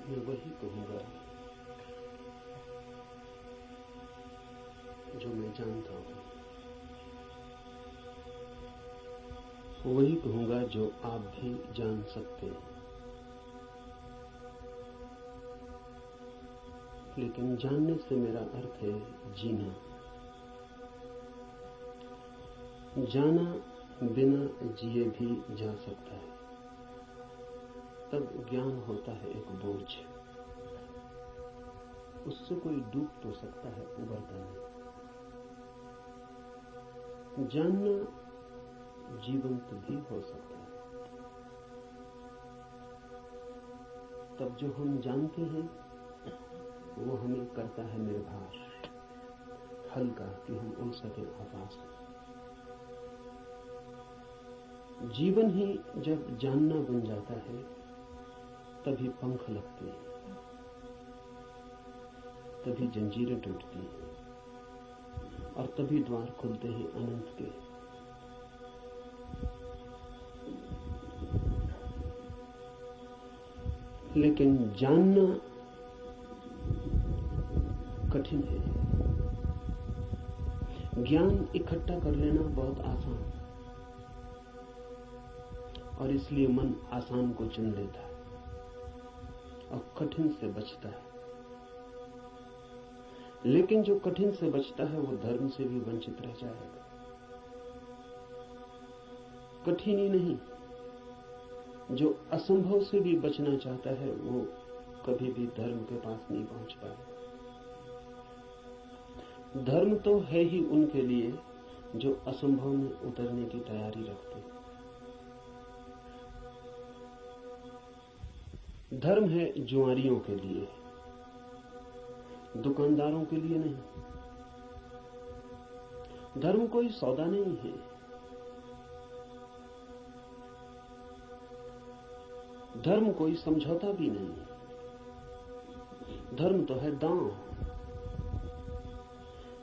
मैं वही कहूंगा जो मैं जानता हूं, वही कहूंगा जो आप भी जान सकते हैं। लेकिन जानने से मेरा अर्थ है जीना। जाना बिना जिए भी जा सकता है, तब ज्ञान होता है एक बोझ। उससे कोई डूब तो सकता है, उबरता नहीं। जानना जीवंत भी हो सकता है, तब जो हम जानते हैं वो हमें करता है निर्भर, हल्का, कि हम उड़ सके आकाश में। जीवन ही जब जानना बन जाता है तभी पंख लगते हैं, तभी जंजीरें टूटती हैं और तभी द्वार खुलते हैं अनंत के। लेकिन जानना कठिन है। ज्ञान इकट्ठा कर लेना बहुत आसान, और इसलिए मन आसान को चुन लेता है और कठिन से बचता है। लेकिन जो कठिन से बचता है वो धर्म से भी वंचित रह जाएगा। कठिन ही नहीं, जो असंभव से भी बचना चाहता है वो कभी भी धर्म के पास नहीं पहुंच पाएगा। धर्म तो है ही उनके लिए जो असंभव में उतरने की तैयारी रखते हैं। धर्म है जुआरियों के लिए, दुकानदारों के लिए नहीं। धर्म कोई सौदा नहीं है। धर्म कोई समझौता भी नहीं है। धर्म तो है दांव।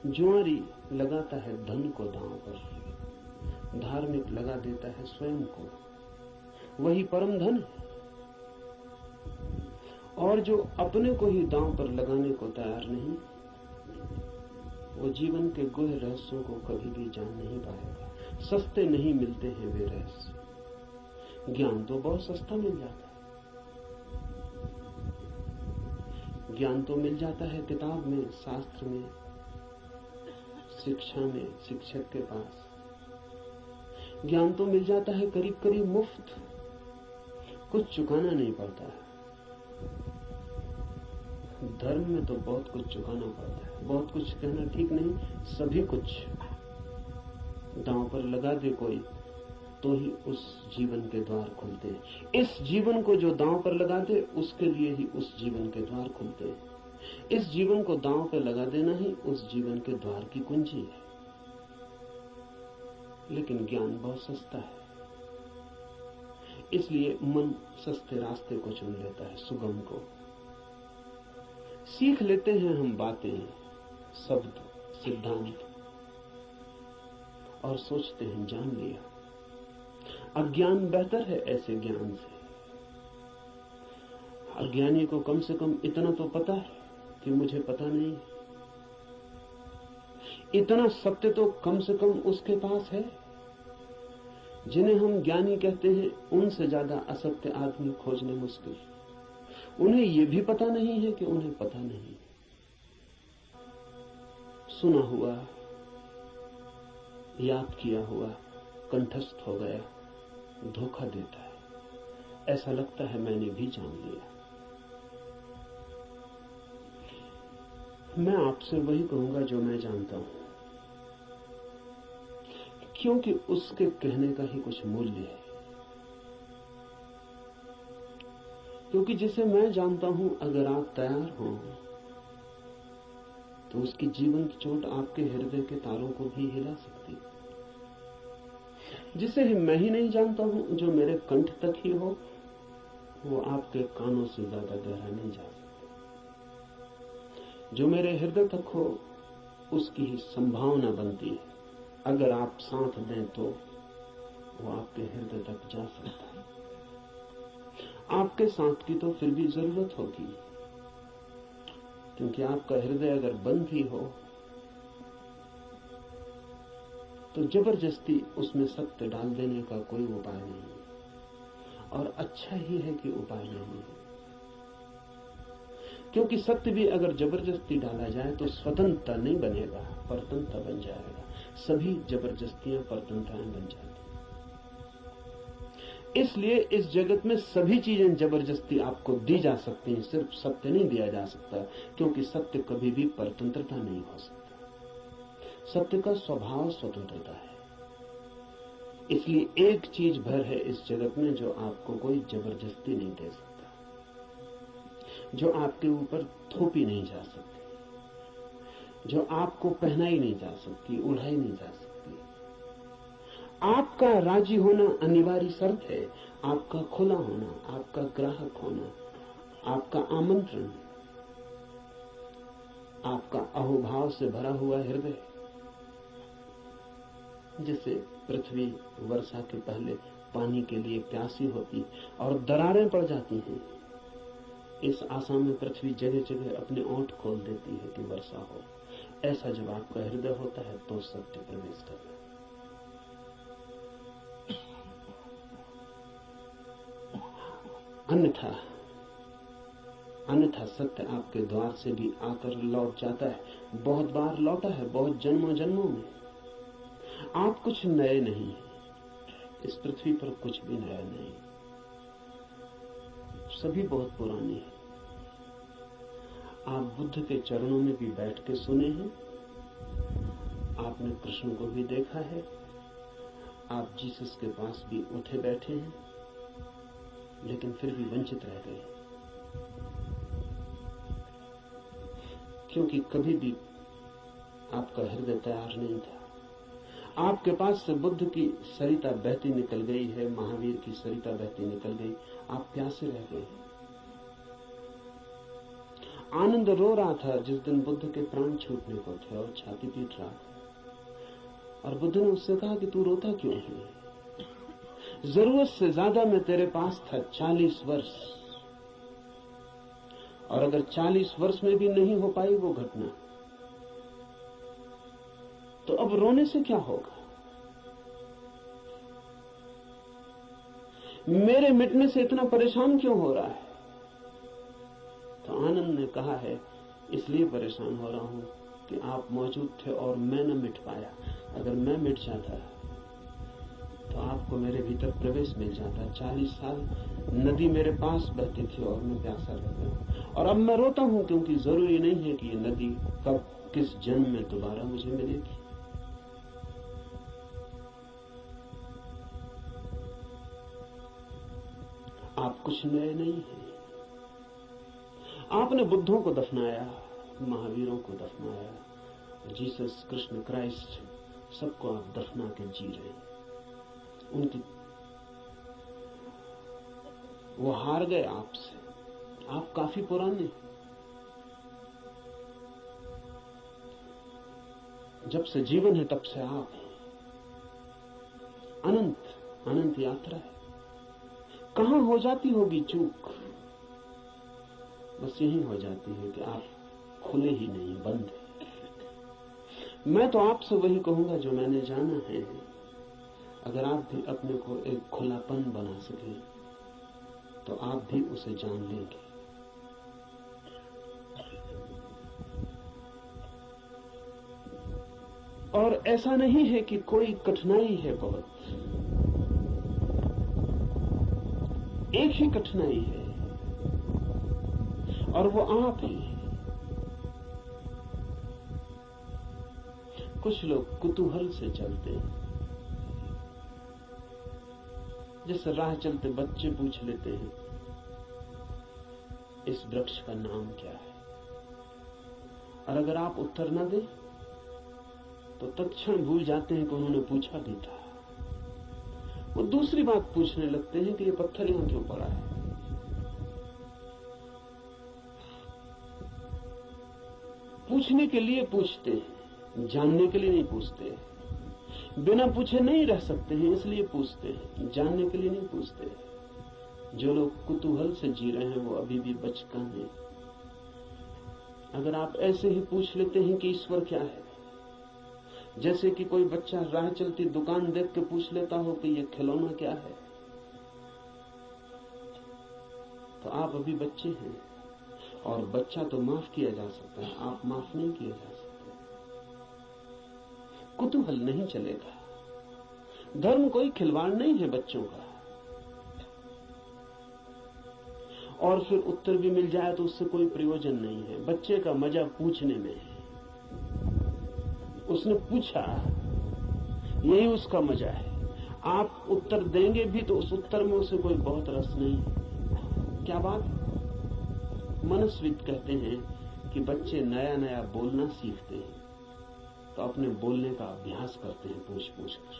जुआरी लगाता है धन को दांव पर, धार्मिक लगा देता है स्वयं को। वही परम धन है। और जो अपने को ही दांव पर लगाने को तैयार नहीं, वो जीवन के गुह रहस्यों को कभी भी जान नहीं पाएगा। सस्ते नहीं मिलते हैं वे रहस्य। ज्ञान तो बहुत सस्ता मिल जाता है। ज्ञान तो मिल जाता है किताब में, शास्त्र में, शिक्षा में, शिक्षक के पास। ज्ञान तो मिल जाता है करीब करीब मुफ्त, कुछ चुकाना नहीं पड़ता है। धर्म में तो बहुत कुछ चुकाना पड़ता है। बहुत कुछ कहना ठीक नहीं, सभी कुछ दांव पर लगा दे कोई तो ही उस जीवन के द्वार खुलते हैं। इस जीवन को जो दांव पर लगा दे उसके लिए ही उस जीवन के द्वार खुलते हैं। इस जीवन को दांव पर लगा देना ही उस जीवन के द्वार की कुंजी है। लेकिन ज्ञान बहुत सस्ता है, इसलिए मन सस्ते रास्ते को चुन लेता है, सुगम को। सीख लेते हैं हम बातें, शब्द, सिद्धांत, और सोचते हैं जान लिया। अज्ञान बेहतर है ऐसे ज्ञान से। अज्ञानी को कम से कम इतना तो पता है कि मुझे पता नहीं। इतना सत्य तो कम से कम उसके पास है। जिन्हें हम ज्ञानी कहते हैं उनसे ज्यादा असत्य आदमी खोजने मुश्किल। उन्हें यह भी पता नहीं है कि उन्हें पता नहीं। सुना हुआ, याद किया हुआ कंठस्थ हो गया, धोखा देता है। ऐसा लगता है मैंने भी जान लिया। मैं आपसे वही कहूंगा जो मैं जानता हूं, क्योंकि उसके कहने का ही कुछ मूल्य है। क्योंकि जिसे मैं जानता हूं, अगर आप तैयार हो तो उसकी जीवंत चोट आपके हृदय के तारों को भी हिला सकती है। जिसे मैं ही नहीं जानता हूं, जो मेरे कंठ तक ही हो, वो आपके कानों से ज्यादा गहरा नहीं जा सकता। जो मेरे हृदय तक हो, उसकी ही संभावना बनती है। अगर आप साथ दें तो वो आपके हृदय तक जा सकता है। आपके साथ की तो फिर भी जरूरत होगी, क्योंकि आपका हृदय अगर बंद ही हो तो जबरदस्ती उसमें सत्य डाल देने का कोई उपाय नहीं। और अच्छा ही है कि उपाय नहीं है, क्योंकि सत्य भी अगर जबरदस्ती डाला जाए तो स्वतंत्रता नहीं बनेगा, परतंत्रता बन जाएगा। सभी जबरदस्तियां परतंत्रताएं बन जाती। इसलिए इस जगत में सभी चीजें जबरदस्ती आपको दी जा सकती हैं, सिर्फ सत्य नहीं दिया जा सकता, क्योंकि सत्य कभी भी परतंत्रता नहीं हो सकता। सत्य का स्वभाव स्वतंत्रता है। इसलिए एक चीज भर है इस जगत में जो आपको कोई जबरदस्ती नहीं दे सकता, जो आपके ऊपर थोपी नहीं जा सकती, जो आपको पहनाई नहीं जा सकती, उड़ाई नहीं जा सकती। आपका राजी होना अनिवार्य शर्त है, आपका खुला होना, आपका ग्राहक होना, आपका आमंत्रण, आपका अहोभाव से भरा हुआ हृदय। जैसे पृथ्वी वर्षा के पहले पानी के लिए प्यासी होती और दरारें पड़ जाती हैं, इस आशा में पृथ्वी जगह जगह अपने ओंठ खोल देती है कि वर्षा हो। ऐसा जब आपका हृदय होता है तो सत्य प्रवेश करता है। अन्यथा सत्य आपके द्वार से भी आकर लौट जाता है। बहुत बार लौटा है, बहुत जन्मों जन्मों में। आप कुछ नए नहीं, इस पृथ्वी पर कुछ भी नया नहीं, सभी बहुत पुराने हैं। आप बुद्ध के चरणों में भी बैठ के सुने हैं, आपने कृष्ण को भी देखा है, आप जीसस के पास भी उठे बैठे हैं, लेकिन फिर भी वंचित रह गए, क्योंकि कभी भी आपका हृदय तैयार नहीं था। आपके पास से बुद्ध की सरिता बहती निकल गई है, महावीर की सरिता बहती निकल गई, आप प्यासे रह गए। आनंद रो रहा था जिस दिन बुद्ध के प्राण छूटने को थे और छाती पीट रहा था, और बुद्ध ने उससे कहा कि तू रोता क्यों है? जरूरत से ज्यादा मैं तेरे पास था 40 वर्ष, और अगर 40 वर्ष में भी नहीं हो पाई वो घटना, तो अब रोने से क्या होगा? मेरे मिटने से इतना परेशान क्यों हो रहा है? तो आनंद ने कहा है, इसलिए परेशान हो रहा हूं कि आप मौजूद थे और मैं न मिट पाया। अगर मैं मिट जाता तो आपको मेरे भीतर प्रवेश मिल जाता। 40 साल नदी मेरे पास बहती थी और मैं प्यासा रह गया, और अब मैं रोता हूं क्योंकि जरूरी नहीं है कि ये नदी कब किस जन्म में दोबारा मुझे मिलेगी। आप कुछ नए नहीं हैं। आपने बुद्धों को दफनाया, महावीरों को दफनाया, जीसस, कृष्ण, क्राइस्ट, सबको आप दफना के जी रहे हैं। उनकी वो हार गए आपसे। आप काफी पुराने, जब से जीवन है तब से आप हैं। अनंत यात्रा है। कहां हो जाती होगी चूक? बस यही हो जाती है कि आप खुले ही नहीं, बंद है। मैं तो आपसे वही कहूंगा जो मैंने जाना है। अगर आप भी अपने को एक खुलापन बना सके तो आप भी उसे जान लेंगे। और ऐसा नहीं है कि कोई कठिनाई है बहुत, एक ही कठिनाई है और वो आप हैं। कुछ लोग कुतूहल से चलते हैं, जैसे राह चलते बच्चे पूछ लेते हैं इस वृक्ष का नाम क्या है, और अगर आप उत्तर न दें तो तत्क्षण भूल जाते हैं कि उन्होंने पूछा भी था। वो दूसरी बात पूछने लगते हैं कि ये पत्थर यहां क्यों पड़ा है। पूछने के लिए पूछते हैं, जानने के लिए नहीं पूछते। बिना पूछे नहीं रह सकते हैं, इसलिए पूछते हैं। जानने के लिए नहीं पूछते, जो लोग कुतूहल से जी रहे हैं वो अभी भी बचकाने हैं। अगर आप ऐसे ही पूछ लेते हैं कि ईश्वर क्या है, जैसे कि कोई बच्चा राह चलती दुकान देख के पूछ लेता हो कि ये खिलौना क्या है, तो आप अभी बच्चे हैं। और बच्चा तो माफ किया जा सकता है, आप माफ नहीं किए जा सकते। कुतूहल नहीं चलेगा। धर्म कोई खिलवाड़ नहीं है बच्चों का। और फिर उत्तर भी मिल जाए तो उससे कोई प्रयोजन नहीं है। बच्चे का मजा पूछने में है। उसने पूछा, यही उसका मजा है। आप उत्तर देंगे भी तो उस उत्तर में उसे कोई बहुत रस नहीं है। क्या बात? मनस्विद कहते हैं कि बच्चे नया नया बोलना सीखते हैं तो अपने बोलने का अभ्यास करते हैं पूछ पूछ कर।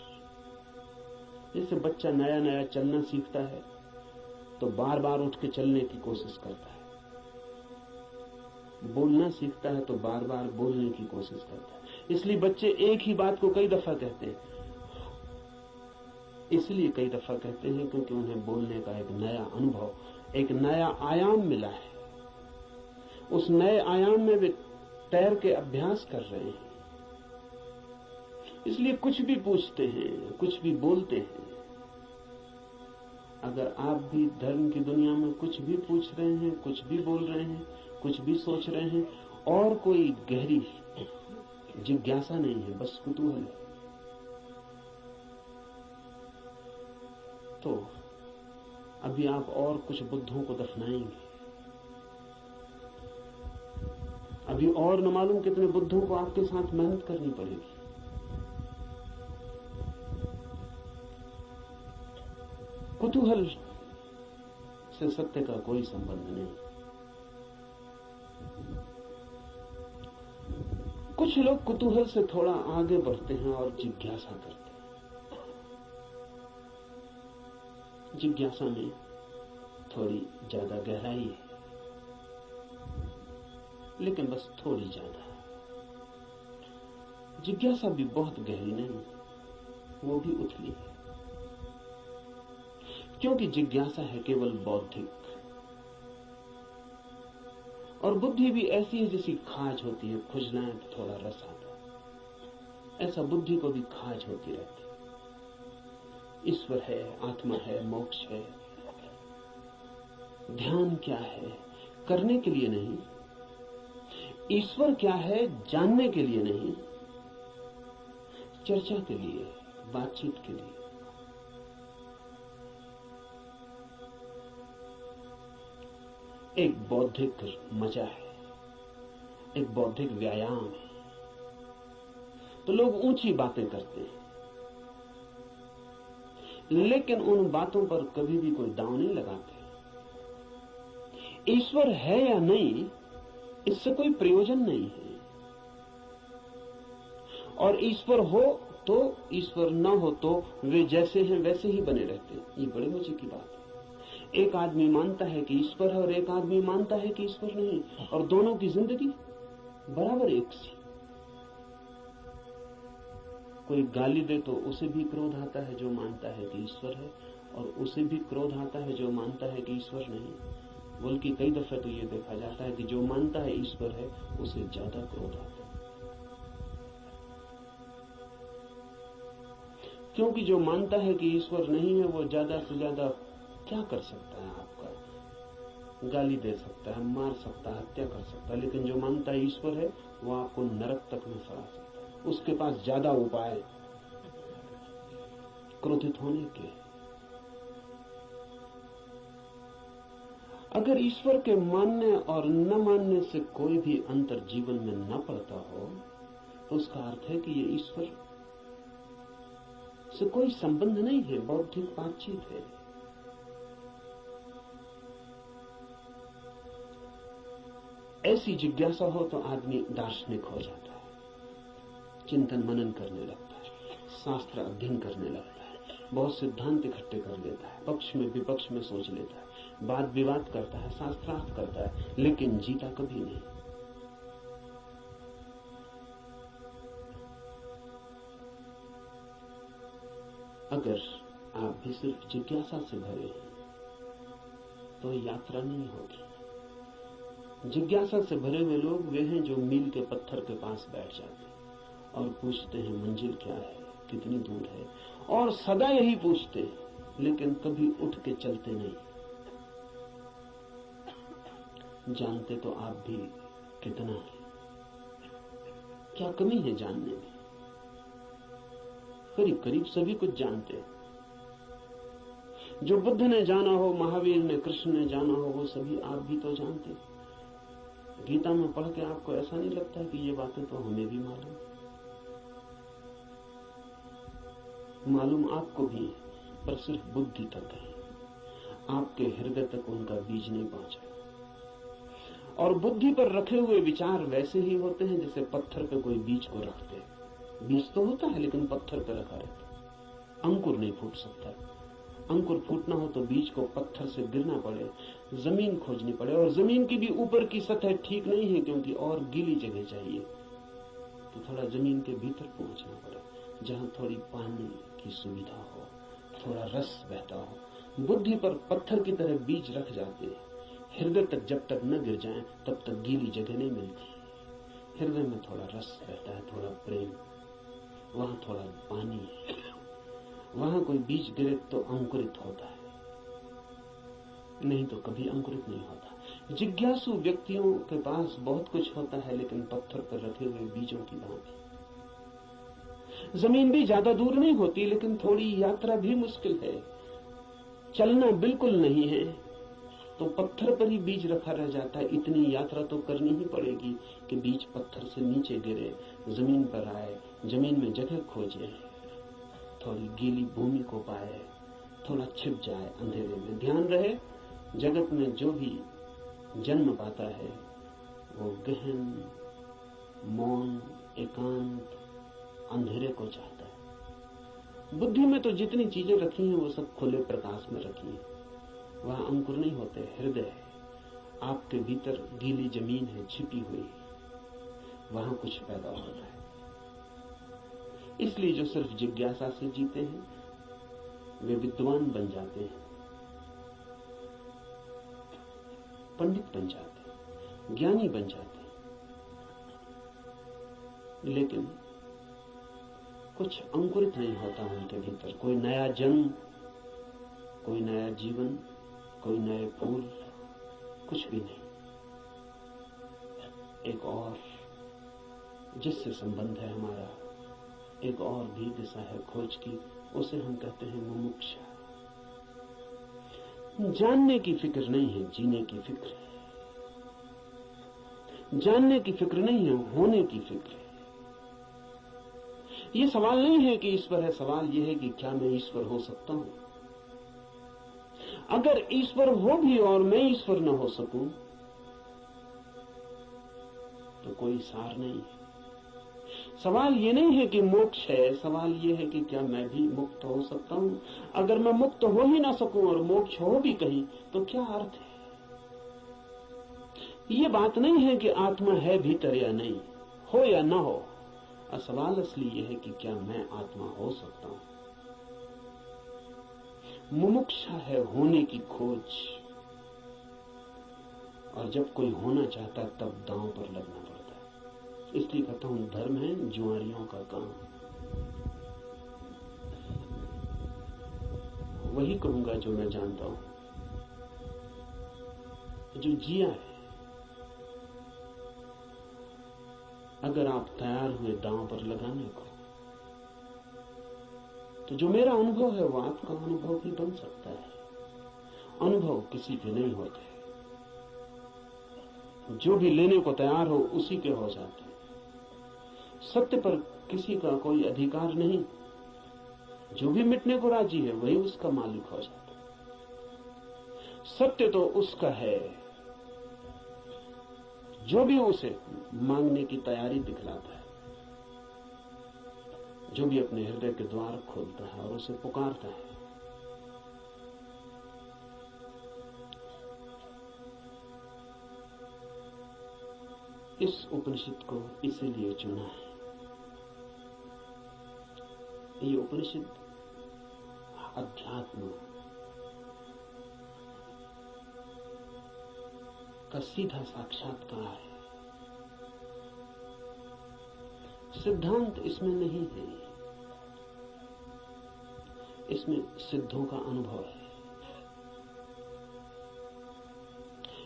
जैसे बच्चा नया नया चलना सीखता है तो बार बार उठ के चलने की कोशिश करता है, बोलना सीखता है तो बार बार बोलने की कोशिश करता है। इसलिए बच्चे एक ही बात को कई दफा कहते हैं। इसलिए कई दफा कहते हैं क्योंकि उन्हें बोलने का एक नया अनुभव, एक नया आयाम मिला है। उस नए आयाम में वे तैर के अभ्यास कर रहे हैं। इसलिए कुछ भी पूछते हैं, कुछ भी बोलते हैं। अगर आप भी धर्म की दुनिया में कुछ भी पूछ रहे हैं, कुछ भी बोल रहे हैं, कुछ भी सोच रहे हैं और कोई गहरी जिज्ञासा नहीं है, बस कुतूहल है, तो अभी आप और कुछ बुद्धों को दफनाएंगे। अभी और न मालूम कितने बुद्धों को आपके साथ मेहनत करनी पड़ेगी। कुतूहल से सत्य का कोई संबंध नहीं। कुछ लोग कुतूहल से थोड़ा आगे बढ़ते हैं और जिज्ञासा करते हैं। जिज्ञासा में थोड़ी ज्यादा गहराई है, लेकिन बस थोड़ी ज्यादा। जिज्ञासा भी बहुत गहरी नहीं, वो भी उथली है। क्योंकि जिज्ञासा है केवल बौद्धिक, और बुद्धि भी ऐसी है जैसी खाज होती है, खुजलाएं तो थोड़ा रस आता है, ऐसा बुद्धि को भी खाज होती रहती है। ईश्वर है, आत्मा है, मोक्ष है, ध्यान क्या है, करने के लिए नहीं। ईश्वर क्या है, जानने के लिए नहीं, चर्चा के लिए, बातचीत के लिए। एक बौद्धिक मजा है, एक बौद्धिक व्यायाम है। तो लोग ऊंची बातें करते हैं, लेकिन उन बातों पर कभी भी कोई दांव नहीं लगाते। ईश्वर है या नहीं, इससे कोई प्रयोजन नहीं है। और ईश्वर हो तो, ईश्वर न हो तो वे जैसे हैं वैसे ही बने रहते हैं। ये बड़े मजे की बात है। एक आदमी मानता है कि ईश्वर है और एक आदमी मानता है कि ईश्वर नहीं, और दोनों की जिंदगी बराबर एक सी। कोई गाली दे तो उसे भी क्रोध आता है जो मानता है कि ईश्वर है, और उसे भी क्रोध आता है जो मानता है कि ईश्वर नहीं। बल्कि कई दफे तो ये देखा जाता है कि जो मानता है ईश्वर है उसे ज्यादा क्रोध आता है, क्योंकि जो मानता है कि ईश्वर नहीं है वो ज्यादा से ज्यादा क्या कर सकता है? आपका गाली दे सकता है, मार सकता है, हत्या कर सकता है। लेकिन जो मानता है ईश्वर है वो आपको नरक तक में सड़ा सकता है। उसके पास ज्यादा उपाय क्रोधित होने के। अगर ईश्वर के मानने और न मानने से कोई भी अंतर जीवन में न पड़ता हो तो उसका अर्थ है कि ये ईश्वर से कोई संबंध नहीं है, बौद्धिक बातचीत है। ऐसी जिज्ञासा हो तो आदमी दार्शनिक हो जाता है, चिंतन मनन करने लगता है, शास्त्र अध्ययन करने लगता है, बहुत सिद्धांत इकट्ठे कर लेता है, पक्ष में विपक्ष में सोच लेता है, वाद विवाद करता है, शास्त्रार्थ करता है, लेकिन जीता कभी नहीं। अगर आप भी सिर्फ जिज्ञासा से भरे हैं तो यात्रा नहीं होगी। जिज्ञासा से भरे हुए लोग वे हैं जो मील के पत्थर के पास बैठ जाते हैं और पूछते हैं मंजिल क्या है, कितनी दूर है, और सदा यही पूछते हैं, लेकिन कभी उठ के चलते नहीं। जानते तो आप भी कितना है, क्या कमी है जानने में? करीब करीब सभी कुछ जानते हैं। जो बुद्ध ने जाना हो, महावीर ने, कृष्ण ने जाना हो, वो सभी आप भी तो जानते हैं। गीता में पढ़ के आपको ऐसा नहीं लगता कि ये बातें तो हमें भी मालूम आपको भी है, पर सिर्फ बुद्धि तक है, आपके हृदय तक उनका बीज नहीं पहुंचा। और बुद्धि पर रखे हुए विचार वैसे ही होते हैं जैसे पत्थर पे कोई बीज को रखते हैं। बीज तो होता है लेकिन पत्थर पे रखा रहता, अंकुर नहीं फूट सकता। अंकुर फूटना हो तो बीज को पत्थर से गिरना पड़े, जमीन खोजनी पड़े, और जमीन की भी ऊपर की सतह ठीक नहीं है क्योंकि और गीली जगह चाहिए, तो थोड़ा जमीन के भीतर पहुंचना पड़े जहां थोड़ी पानी की सुविधा हो, थोड़ा रस बहता हो। बुद्धि पर पत्थर की तरह बीज रख जाते हैं, हृदय तक जब तक न गिर जाए तब तक गीली जगह नहीं मिलती। हृदय में थोड़ा रस बहता है, थोड़ा प्रेम, वहां थोड़ा पानी है, वहां कोई बीज गिरे तो अंकुरित होता है, नहीं तो कभी अंकुरित नहीं होता। जिज्ञासु व्यक्तियों के पास बहुत कुछ होता है, लेकिन पत्थर पर रखे हुए बीजों की भांति। जमीन भी ज्यादा दूर नहीं होती, लेकिन थोड़ी यात्रा भी मुश्किल है। चलना बिल्कुल नहीं है तो पत्थर पर ही बीज रखा रह जाता है। इतनी यात्रा तो करनी ही पड़ेगी कि बीज पत्थर से नीचे गिरे, जमीन पर आए, जमीन में जगह खोजे, थोड़ी गीली भूमि को पाए, थोड़ा छिप जाए अंधेरे में। ध्यान रहे, जगत में जो भी जन्म पाता है वो गहन, मौन, एकांत, अंधेरे को चाहता है। बुद्धि में तो जितनी चीजें रखी हैं वो सब खुले प्रकाश में रखी हैं, वहां अंकुर नहीं होते। हृदय है, आपके भीतर गीली जमीन है छिपी हुई, वहां कुछ पैदा होता है। इसलिए जो सिर्फ जिज्ञासा से जीते हैं वे विद्वान बन जाते हैं, पंडित बन जाते हैं, ज्ञानी बन जाते हैं, लेकिन कुछ अंकुरित नहीं होता उनके भीतर। कोई नया जन्म, कोई नया जीवन, कोई नए फूल, कुछ भी नहीं। एक और जिससे संबंध है हमारा, एक और भी दिशा है खोज की, उसे हम कहते हैं मुमुक्षा। जानने की फिक्र नहीं है, जीने की फिक्र है। जानने की फिक्र नहीं है, होने की फिक्र है। ये सवाल नहीं है कि ईश्वर है, सवाल यह है कि क्या मैं ईश्वर हो सकता हूं। अगर ईश्वर हो भी और मैं ईश्वर न हो सकूं तो कोई सार नहीं है। सवाल ये नहीं है कि मोक्ष है, सवाल ये है कि क्या मैं भी मुक्त हो सकता हूं। अगर मैं मुक्त हो ही ना सकूं और मोक्ष हो भी कहीं तो क्या अर्थ है। ये बात नहीं है कि आत्मा है भीतर या नहीं, हो या ना हो। सवाल असली ये है कि क्या मैं आत्मा हो सकता हूं। मुमुक्षा है होने की खोज, और जब कोई होना चाहता है तब दांव पर लगना पड़ता है। इसलिए कहता हूं धर्म है जुआरियों का काम। वही कहूंगा जो मैं जानता हूं, जो जिया है। अगर आप तैयार हुए दांव पर लगाने को, तो जो मेरा अनुभव है वो आपका अनुभव भी बन सकता है। अनुभव किसी के नहीं होते, जो भी लेने को तैयार हो उसी के हो जाते हैं। सत्य पर किसी का कोई अधिकार नहीं, जो भी मिटने को राजी है वही उसका मालिक हो जाता है। सत्य तो उसका है जो भी उसे मांगने की तैयारी दिखलाता है, जो भी अपने हृदय के द्वार खोलता है और उसे पुकारता है। इस उपनिषद को इसीलिए चुना है। ये उपनिषद अध्यात्म, का सीधा साक्षात्कार है। सिद्धांत इसमें नहीं है, इसमें सिद्धों का अनुभव है।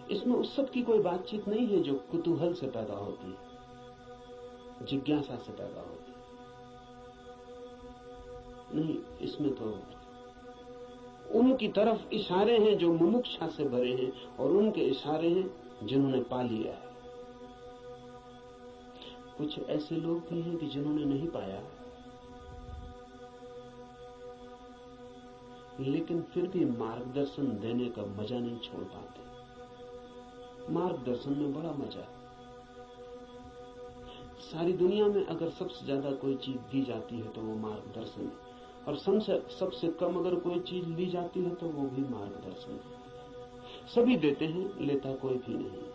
इसमें उस सब की कोई बातचीत नहीं है जो कुतूहल से पैदा होती, जिज्ञासा से पैदा होती। नहीं, इसमें तो उनकी तरफ इशारे हैं जो मुमुक्षा से भरे हैं, और उनके इशारे हैं जिन्होंने पा लिया है। कुछ ऐसे लोग भी हैं कि जिन्होंने नहीं पाया, लेकिन फिर भी मार्गदर्शन देने का मजा नहीं छोड़ पाते। मार्गदर्शन में बड़ा मजा है। सारी दुनिया में अगर सबसे ज्यादा कोई चीज दी जाती है तो वो मार्गदर्शन है, और सबसे कम अगर कोई चीज ली जाती है तो वो भी मार्गदर्शन है। सभी देते हैं, लेता कोई भी नहीं।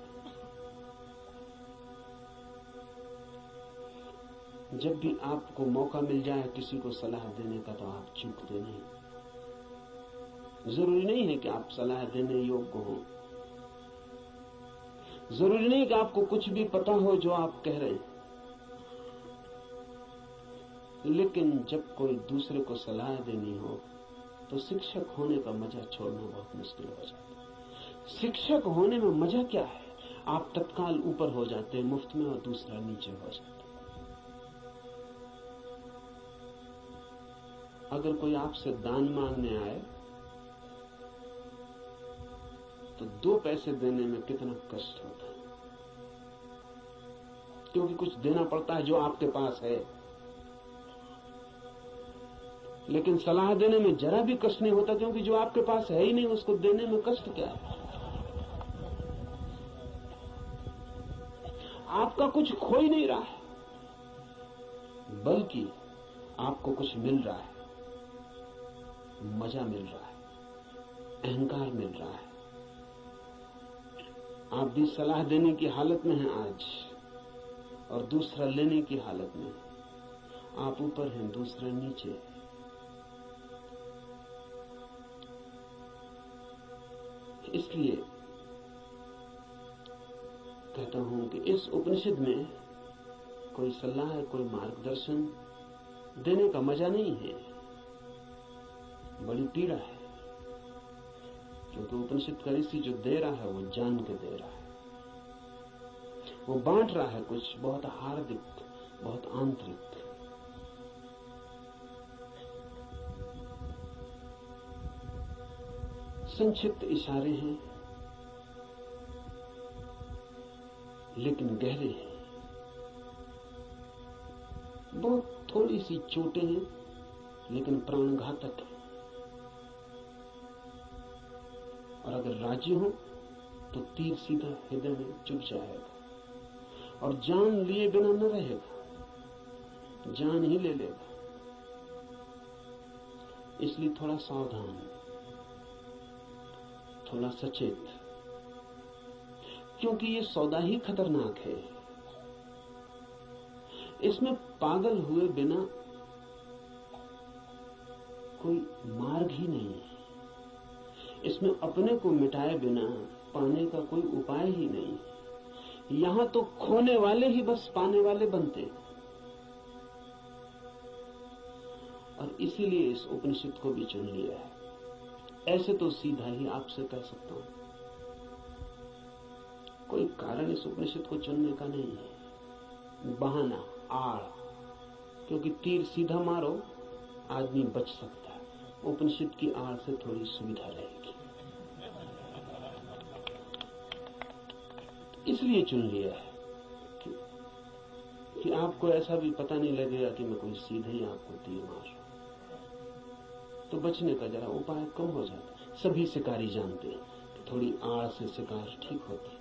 जब भी आपको मौका मिल जाए किसी को सलाह देने का तो आप चूकते नहीं। जरूरी नहीं है कि आप सलाह देने योग्य हो, जरूरी नहीं कि आपको कुछ भी पता हो जो आप कह रहे हैं, लेकिन जब कोई दूसरे को सलाह देनी हो तो शिक्षक होने का मजा छोड़ना बहुत मुश्किल हो जाता है। शिक्षक होने में मजा क्या है? आप तत्काल ऊपर हो जाते हैं मुफ्त में और दूसरा नीचे हो जाता है। अगर कोई आपसे दान मांगने आए तो 2 पैसे देने में कितना कष्ट होता है, क्योंकि कुछ देना पड़ता है जो आपके पास है। लेकिन सलाह देने में जरा भी कष्ट नहीं होता, क्योंकि जो आपके पास है ही नहीं उसको देने में कष्ट क्या है? आपका कुछ खो ही नहीं रहा है, बल्कि आपको कुछ मिल रहा है, मजा मिल रहा है, अहंकार मिल रहा है। आप भी सलाह देने की हालत में हैं आज, और दूसरा लेने की हालत में। आप ऊपर हैं, दूसरा नीचे। इसलिए कहता हूं कि इस उपनिषद में कोई सलाह, कोई मार्गदर्शन देने का मजा नहीं है, बड़ी पीड़ा है। क्योंकि उपनिषद का ऋषि जो दे रहा है वो जान के दे रहा है, वो बांट रहा है कुछ बहुत हार्दिक, बहुत आंतरिक। संक्षिप्त इशारे हैं लेकिन गहरे हैं, बहुत थोड़ी सी चोटें हैं लेकिन प्राणघातक है। और अगर राजी हो तो तीर सीधा हृदय में चुभ जाएगा और जान लिए बिना न रहेगा, जान ही ले लेगा। इसलिए थोड़ा सावधान, थोड़ा सचेत, क्योंकि ये सौदा ही खतरनाक है। इसमें पागल हुए बिना कोई मार्ग ही नहीं है, इसमें अपने को मिटाए बिना पाने का कोई उपाय ही नहीं। यहां तो खोने वाले ही बस पाने वाले बनते हैं। और इसीलिए इस उपनिषद को भी चुन लिया है। ऐसे तो सीधा ही आपसे कह सकता हूं, कोई कारण इस उपनिषद को चुनने का नहीं है, बहाना, आड़। क्योंकि तीर सीधा मारो आदमी बच सकता है, उपनिषद की आड़ से थोड़ी सुविधा रहेगी, इसलिए चुन लिया है कि आपको ऐसा भी पता नहीं लगेगा कि मैं कोई सीधे ही आपको तीर मार रहा हूं। तो बचने का जरा उपाय कम हो जाता। सभी शिकारी जानते हैं कि थोड़ी आड़ से शिकार ठीक होती है।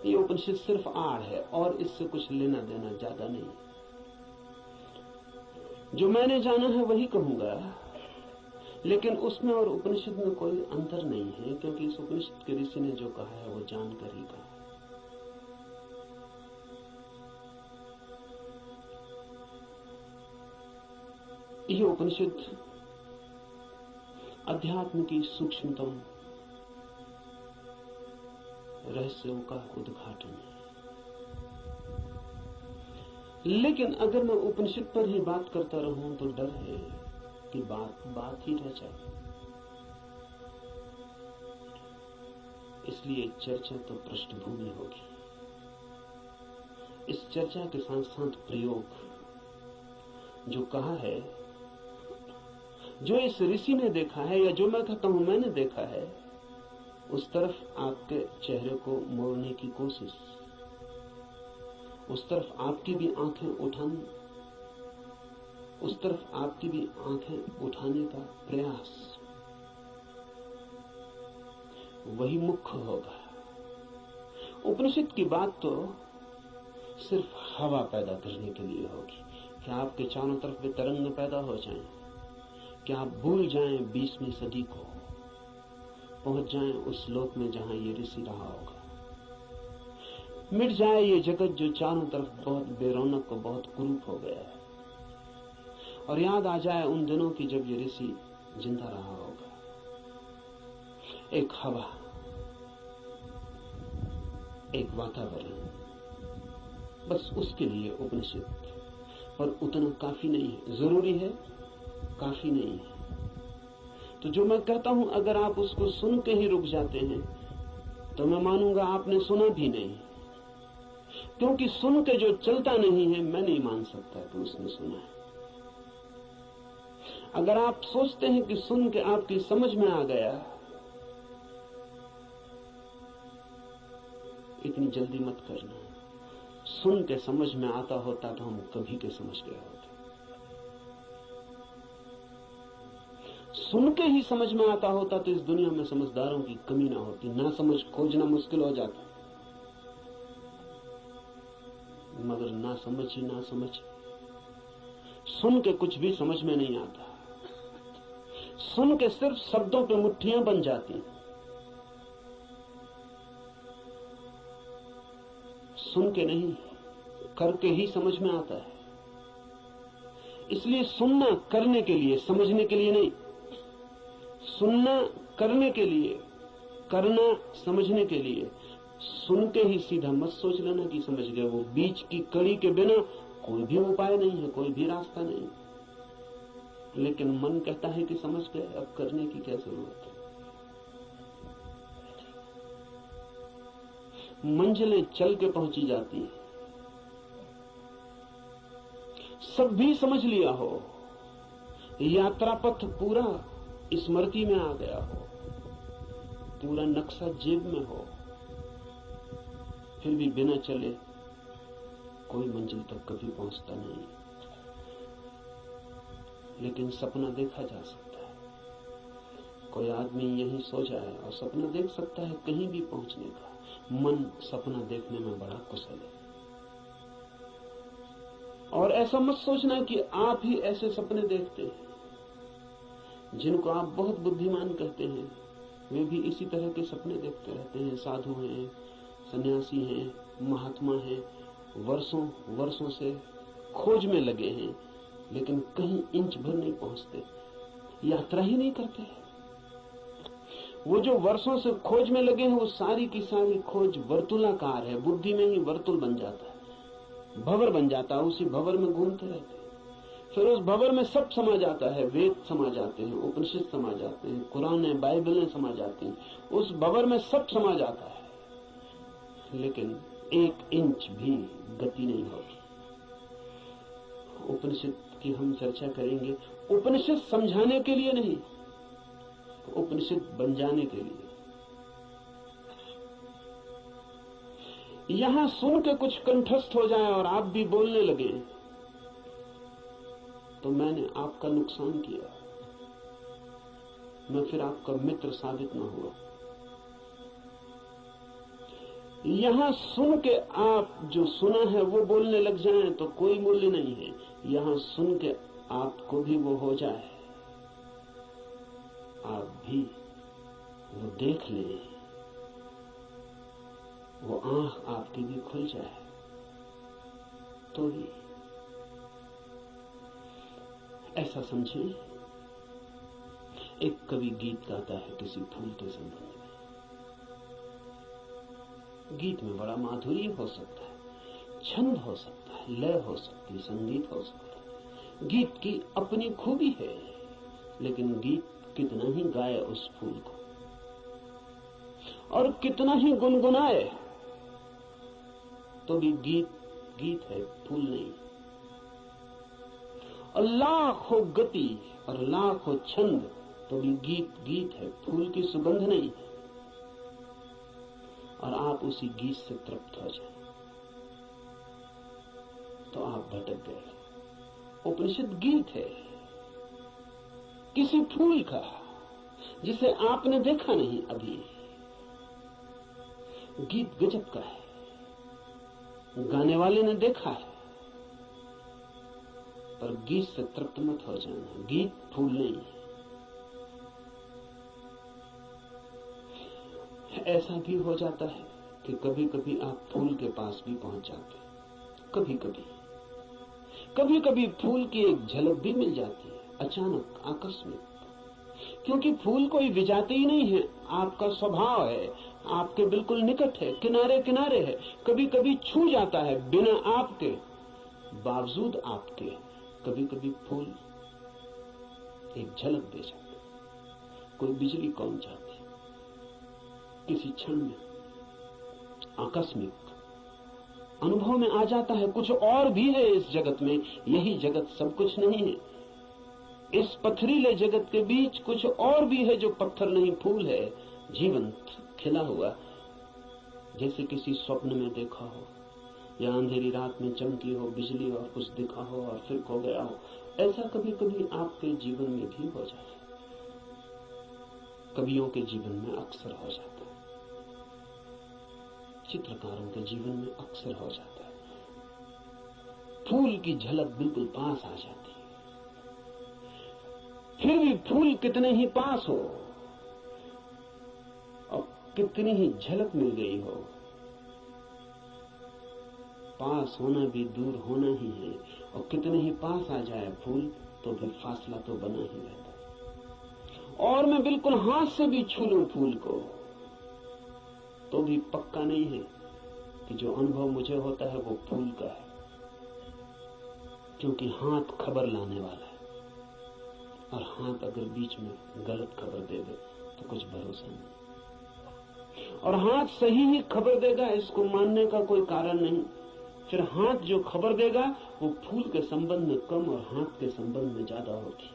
ये उपनिषद सिर्फ आड़ है और इससे कुछ लेना देना ज्यादा नहीं। जो मैंने जाना है वही कहूंगा, लेकिन उसमें और उपनिषद में कोई अंतर नहीं है, क्योंकि इस उपनिषद के ऋषि ने जो कहा है वो जानकर ही कहा। यह उपनिषद अध्यात्म की सूक्ष्मतम रहस्यों का उद्घाटन है। लेकिन अगर मैं उपनिषद पर ही बात करता रहूं तो डर है कि बात ही रह जाए। इसलिए चर्चा तो पृष्ठभूमि होगी। इस चर्चा के साथ साथ प्रयोग, जो कहा है, जो इस ऋषि ने देखा है या जो मैं कहता हूं मैंने देखा है, उस तरफ आपके चेहरे को मोड़ने की कोशिश, उस तरफ आपकी भी आंखें उठाने, उस तरफ आपकी भी आंखें उठाने का प्रयास, वही मुख्य होगा। उपनिषद की बात तो सिर्फ हवा पैदा करने के लिए होगी कि आपके चारों तरफ वे तरंग पैदा हो जाएं, कि आप भूल जाएं 20वीं सदी को, पहुंच जाएं उस लोक में जहां ये ऋषि रहा होगा। मिट जाए ये जगत जो चारों तरफ बहुत बेरौनक और बहुत कुरूप हो गया है, और याद आ जाए उन दिनों की जब ये ऋषि जिंदा रहा होगा। एक हवा, एक वातावरण, बस उसके लिए उपनिषद। पर उतना काफी नहीं है, जरूरी है, काफी नहीं है। तो जो मैं कहता हूं, अगर आप उसको सुन के ही रुक जाते हैं तो मैं मानूंगा आपने सुना भी नहीं, क्योंकि सुन के जो चलता नहीं है, मैं नहीं मान सकता कि उसने सुना है। अगर आप सोचते हैं कि सुन के आपकी समझ में आ गया, इतनी जल्दी मत करना। सुन के समझ में आता होता तो हम कभी के समझ गए होते। सुन के ही समझ में आता होता तो इस दुनिया में समझदारों की कमी ना होती, ना समझ खोजना मुश्किल हो जाता। मगर ना समझ ही ना समझ, सुन के कुछ भी समझ में नहीं आता। सुन के सिर्फ शब्दों पे मुट्ठियां बन जाती, सुन के नहीं, करके ही समझ में आता है। इसलिए सुनना करने के लिए, समझने के लिए नहीं। सुनना करने के लिए, करना समझने के लिए। सुन के ही सीधा मत सोच लेना कि समझ गए। वो बीच की कड़ी के बिना कोई भी उपाय नहीं है, कोई भी रास्ता नहीं। लेकिन मन कहता है कि समझ गए, अब करने की क्या जरूरत है। मंजिलें चल के पहुंची जाती हैं। सब भी समझ लिया हो, यात्रा पथ पूरा स्मृति में आ गया हो, पूरा नक्शा जेब में हो, फिर भी बिना चले कोई मंजिल तक कभी पहुंचता नहीं। लेकिन सपना देखा जा सकता है। कोई आदमी यहीं सो जाए और सपना देख सकता है कहीं भी पहुंचने का। मन सपना देखने में बड़ा कुशल है। और ऐसा मत सोचना कि आप ही ऐसे सपने देखते हैं। जिनको आप बहुत बुद्धिमान कहते हैं, वे भी इसी तरह के सपने देखते रहते हैं। साधु हैं, सन्यासी हैं, महात्मा हैं, वर्षों से खोज में लगे हैं, लेकिन कहीं इंच भर नहीं पहुंचते, यात्रा ही नहीं करते। वो जो वर्षों से खोज में लगे हैं, वो सारी की सारी खोज वर्तुलाकार है। बुद्धि में ही वर्तुल बन जाता है, भंवर बन जाता है, उसी भंवर में घूमते रहते हैं। फिर उस भंवर में सब समा जाता है, वेद समा जाते हैं, उपनिषद समा जाते हैं, कुरान बाइबलें समा जाती हैं। उस भंवर में सब समा जाता है, लेकिन एक इंच भी गति नहीं होती। उपनिषद की हम चर्चा करेंगे, उपनिषद समझाने के लिए नहीं, उपनिषद बन जाने के लिए। यहां सुन के कुछ कंठस्थ हो जाए और आप भी बोलने लगे तो मैंने आपका नुकसान किया, मैं फिर आपका मित्र साबित न हुआ। यहां सुन के आप जो सुना है वो बोलने लग जाएं तो कोई मूल्य नहीं है। यहां सुन के आपको भी वो हो जाए, आप भी वो देख लें, वो आंख आपकी भी खुल जाए, तो ही ऐसा समझें। एक कवि गीत गाता है किसी फूल के संबंध में। गीत में बड़ा माधुर्य हो सकता है, छंद हो सकता है, लय हो सकती है, संगीत हो सकता है। गीत की अपनी खूबी है, लेकिन गीत कितना ही गाए उस फूल को और कितना ही गुनगुनाए, तो भी गीत गीत है, फूल नहीं। और लाख हो गति और लाख हो छंद, तो भी गीत गीत है, फूल की सुगंध नहीं है। और आप उसी गीत से तृप्त हो जाए तो आप भटक गए। उपनिषद गीत है किसी फूल का जिसे आपने देखा नहीं अभी। गीत गजब का है, गाने वाले ने देखा है, पर गीत से तृप्त मत हो जाना। गीत फूल नहीं है। ऐसा भी हो जाता है कि कभी कभी आप फूल के पास भी पहुंच जाते हैं। कभी कभी फूल की एक झलक भी मिल जाती है, अचानक, आकस्मिक। क्योंकि फूल कोई विजाती ही नहीं है, आपका स्वभाव है, आपके बिल्कुल निकट है, किनारे किनारे है। कभी कभी छू जाता है बिना आपके, बावजूद आपके। कभी कभी फूल एक झलक दे जाता है, कोई बिजली कौन जाती, किसी क्षण में आकस्मिक अनुभव में आ जाता है। कुछ और भी है इस जगत में, यही जगत सब कुछ नहीं है। इस पथरीले जगत के बीच कुछ और भी है जो पत्थर नहीं, फूल है, जीवंत, खिला हुआ, जैसे किसी स्वप्न में देखा हो या अंधेरी रात में चमकी हो बिजली और कुछ दिखा हो और फिर खो गया हो। ऐसा कभी कभी आपके जीवन में भी हो जाए, कवियों के जीवन में अक्सर हो जाता है, चित्रकारों के जीवन में अक्सर हो जाता है। फूल की झलक बिल्कुल पास आ जाती है, फिर भी फूल कितने ही पास हो और कितनी ही झलक मिल गई हो, पास होना भी दूर होना ही है। और कितने ही पास आ जाए फूल तो भी फासला तो बना ही रहता। और मैं बिल्कुल हाथ से भी छू लूं फूल को तो भी पक्का नहीं है कि जो अनुभव मुझे होता है वो फूल का है, क्योंकि हाथ खबर लाने वाला है। और हाथ अगर बीच में गलत खबर दे दे तो कुछ भरोसा नहीं। और हाथ सही ही खबर देगा, इसको मानने का कोई कारण नहीं। फिर हाथ जो खबर देगा वो फूल के संबंध में कम और हाथ के संबंध में ज्यादा होती।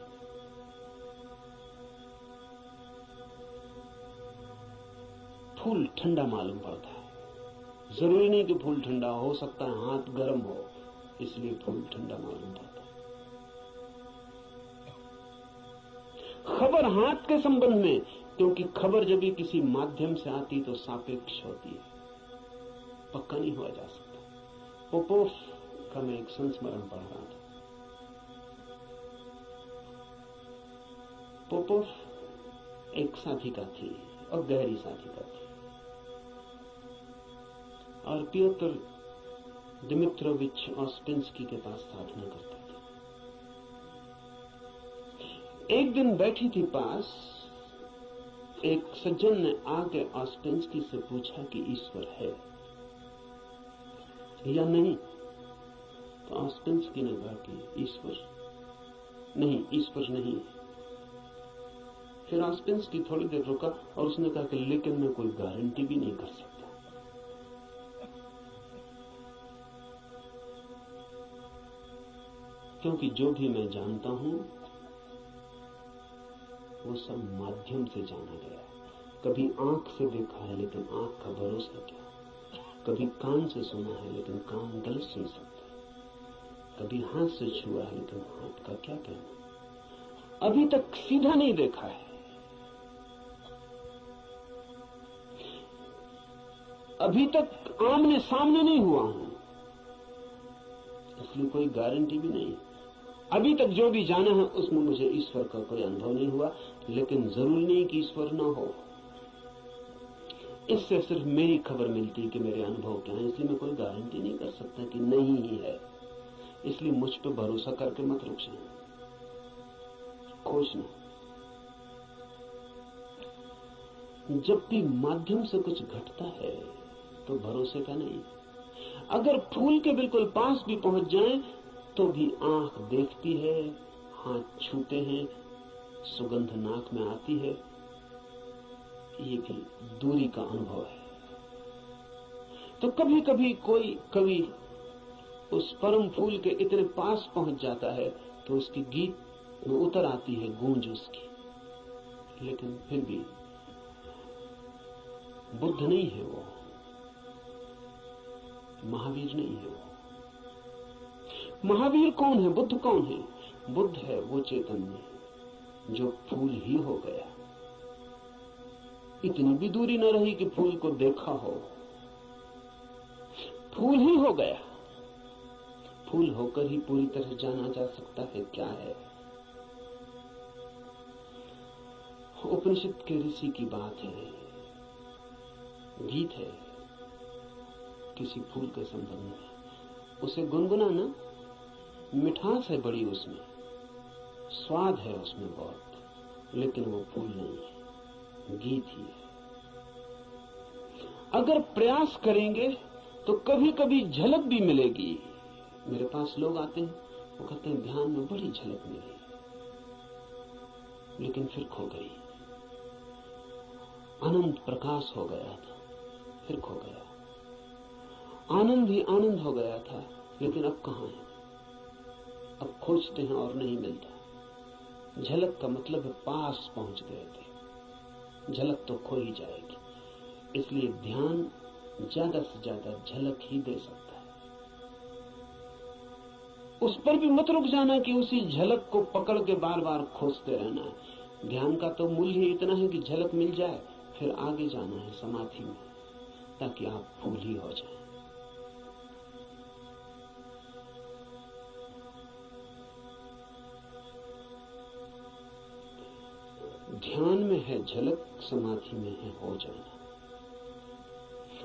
फूल ठंडा मालूम पड़ता है, जरूरी नहीं कि फूल ठंडा हो सकता है हाथ गर्म हो, इसलिए फूल ठंडा मालूम पड़ता है। खबर हाथ के संबंध में, क्योंकि खबर जब भी किसी माध्यम से आती तो सापेक्ष होती है, पक्का नहीं हुआ जा सकता। पोपोफ का मैं एक संस्मरण पढ़ रहा था। पोपोफ एक साधिका थी और गहरी साधिका थी, और पियोतर दिमित्रोविच ऑस्पेंस्की के पास साधना करते थे। एक दिन बैठी थी पास, एक सज्जन ने आके ऑस्पेंस्की से पूछा कि ईश्वर है या नहीं। तो ऑस्पेंस्की ने कहा कि ईश्वर नहीं। फिर ऑस्पेंस्की थोड़ी देर रुका और उसने कहा कि लेकिन मैं कोई गारंटी भी नहीं कर सकता। क्योंकि जो भी मैं जानता हूं वो सब माध्यम से जाना गया। कभी आंख से देखा है लेकिन आंख का भरोसा क्या, कभी कान से सुना है लेकिन कान गलत सुन सकता है, कभी हाथ से छुआ है लेकिन हाथ का क्या कहना। अभी तक सीधा नहीं देखा है, अभी तक आमने सामने नहीं हुआ हूं, इसलिए कोई गारंटी भी नहीं। अभी तक जो भी जाना है उसमें मुझे ईश्वर का कोई अनुभव नहीं हुआ, लेकिन जरूरी नहीं कि ईश्वर ना हो। इससे सिर्फ मेरी खबर मिलती कि मेरे अनुभव क्या है, इसलिए मैं कोई गारंटी नहीं कर सकता कि नहीं ही है। इसलिए मुझ पर भरोसा करके मत रुक जाए, खोजना। जब भी माध्यम से कुछ घटता है तो भरोसे का नहीं। अगर फूल के बिल्कुल पास भी पहुंच जाएं तो भी आंख देखती है, हाथ छूते हैं, सुगंध नाक में आती है, ये भी दूरी का अनुभव है। तो कभी कभी कोई कवि उस परम फूल के इतने पास पहुंच जाता है तो उसकी गीत में उतर आती है गूंज उसकी, लेकिन फिर भी बुद्ध नहीं है वो, महावीर नहीं है वो। महावीर कौन है, बुद्ध कौन है? बुद्ध है वो चैतन्य जो फूल ही हो गया। इतनी भी दूरी न रही कि फूल को देखा हो, फूल ही हो गया। फूल होकर ही पूरी तरह जाना जा सकता है क्या है। उपनिषद के ऋषि की बात है, गीत है किसी फूल के संबंध में, उसे गुनगुनाना, मिठास है बड़ी उसमें, स्वाद है उसमें बहुत, लेकिन वो फूल नहीं है, गीत ही है। अगर प्रयास करेंगे तो कभी कभी झलक भी मिलेगी। मेरे पास लोग आते हैं, वो कहते हैं ध्यान में बड़ी झलक मिली, लेकिन फिर खो गई। अनंत प्रकाश हो गया था, फिर खो गया। आनंद ही आनंद हो गया था, लेकिन अब कहां है? अब खोजते हैं और नहीं मिलता। झलक का मतलब है पास पहुंच गए थे, झलक तो खो ही जाएगी। इसलिए ध्यान ज्यादा से ज्यादा झलक ही दे सकता है। उस पर भी मत रुक जाना कि उसी झलक को पकड़ के बार बार खोजते रहना है। ध्यान का तो मूल्य इतना है कि झलक मिल जाए, फिर आगे जाना है समाधि में, ताकि आप फूल ही हो जाए। ध्यान में है झलक, समाधि में है हो जाना।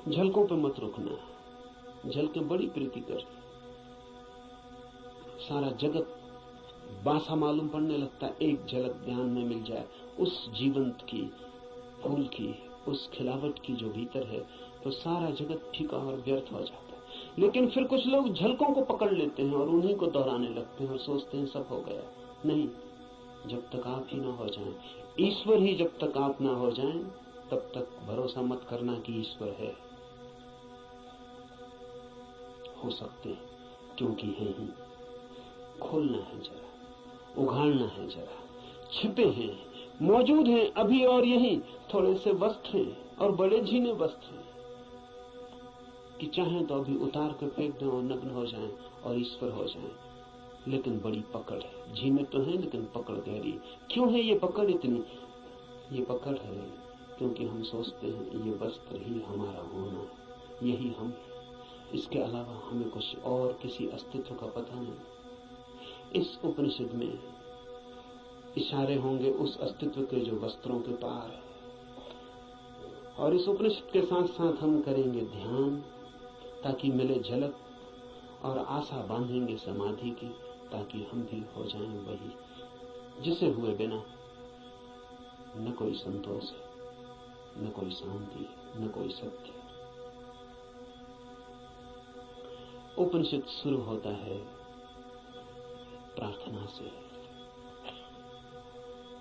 झलकों पे मत रुकना, झलकें बड़ी प्रीति कर, सारा जगत बासा मालूम पड़ने लगता है। एक झलक ध्यान में मिल जाए उस जीवंत की, फूल की, उस खिलावट की जो भीतर है, तो सारा जगत फीका और व्यर्थ हो जाता है। लेकिन फिर कुछ लोग झलकों को पकड़ लेते हैं और उन्हीं को दोहराने लगते हैं और सोचते हैं सब हो गया। नहीं, जब तक आप ही ना हो जाएं, ईश्वर ही जब तक आप ना हो जाएं, तब तक भरोसा मत करना कि ईश्वर है। हो सकते हैं, क्योंकि है ही। खोलना है जरा, उघाड़ना है जरा। छिपे हैं, मौजूद हैं अभी और यहीं। थोड़े से वस्त्र हैं और बड़े झीने वस्त्र हैं कि चाहें तो अभी उतार कर फेंक दें और नग्न हो जाएं और ईश्वर हो जाएं। लेकिन बड़ी पकड़ है, झीने तो हैं लेकिन पकड़ गहरी। क्यों है ये पकड़ इतनी? ये पकड़ है क्योंकि हम सोचते हैं ये वस्त्र ही हमारा होना, यही हम, इसके अलावा हमें कुछ और किसी अस्तित्व का पता नहीं। इस उपनिषद में इशारे होंगे उस अस्तित्व के जो वस्त्रों के पार है, और इस उपनिषद के साथ साथ हम करेंगे ध्यान ताकि मिले झलक, और आशा बांधेंगे समाधि की ताकि हम भी हो जाएं वही जिसे हुए बिना न कोई संतोष है, न कोई शांति, न कोई सत्य। उपनिषद शुरू होता है प्रार्थना से।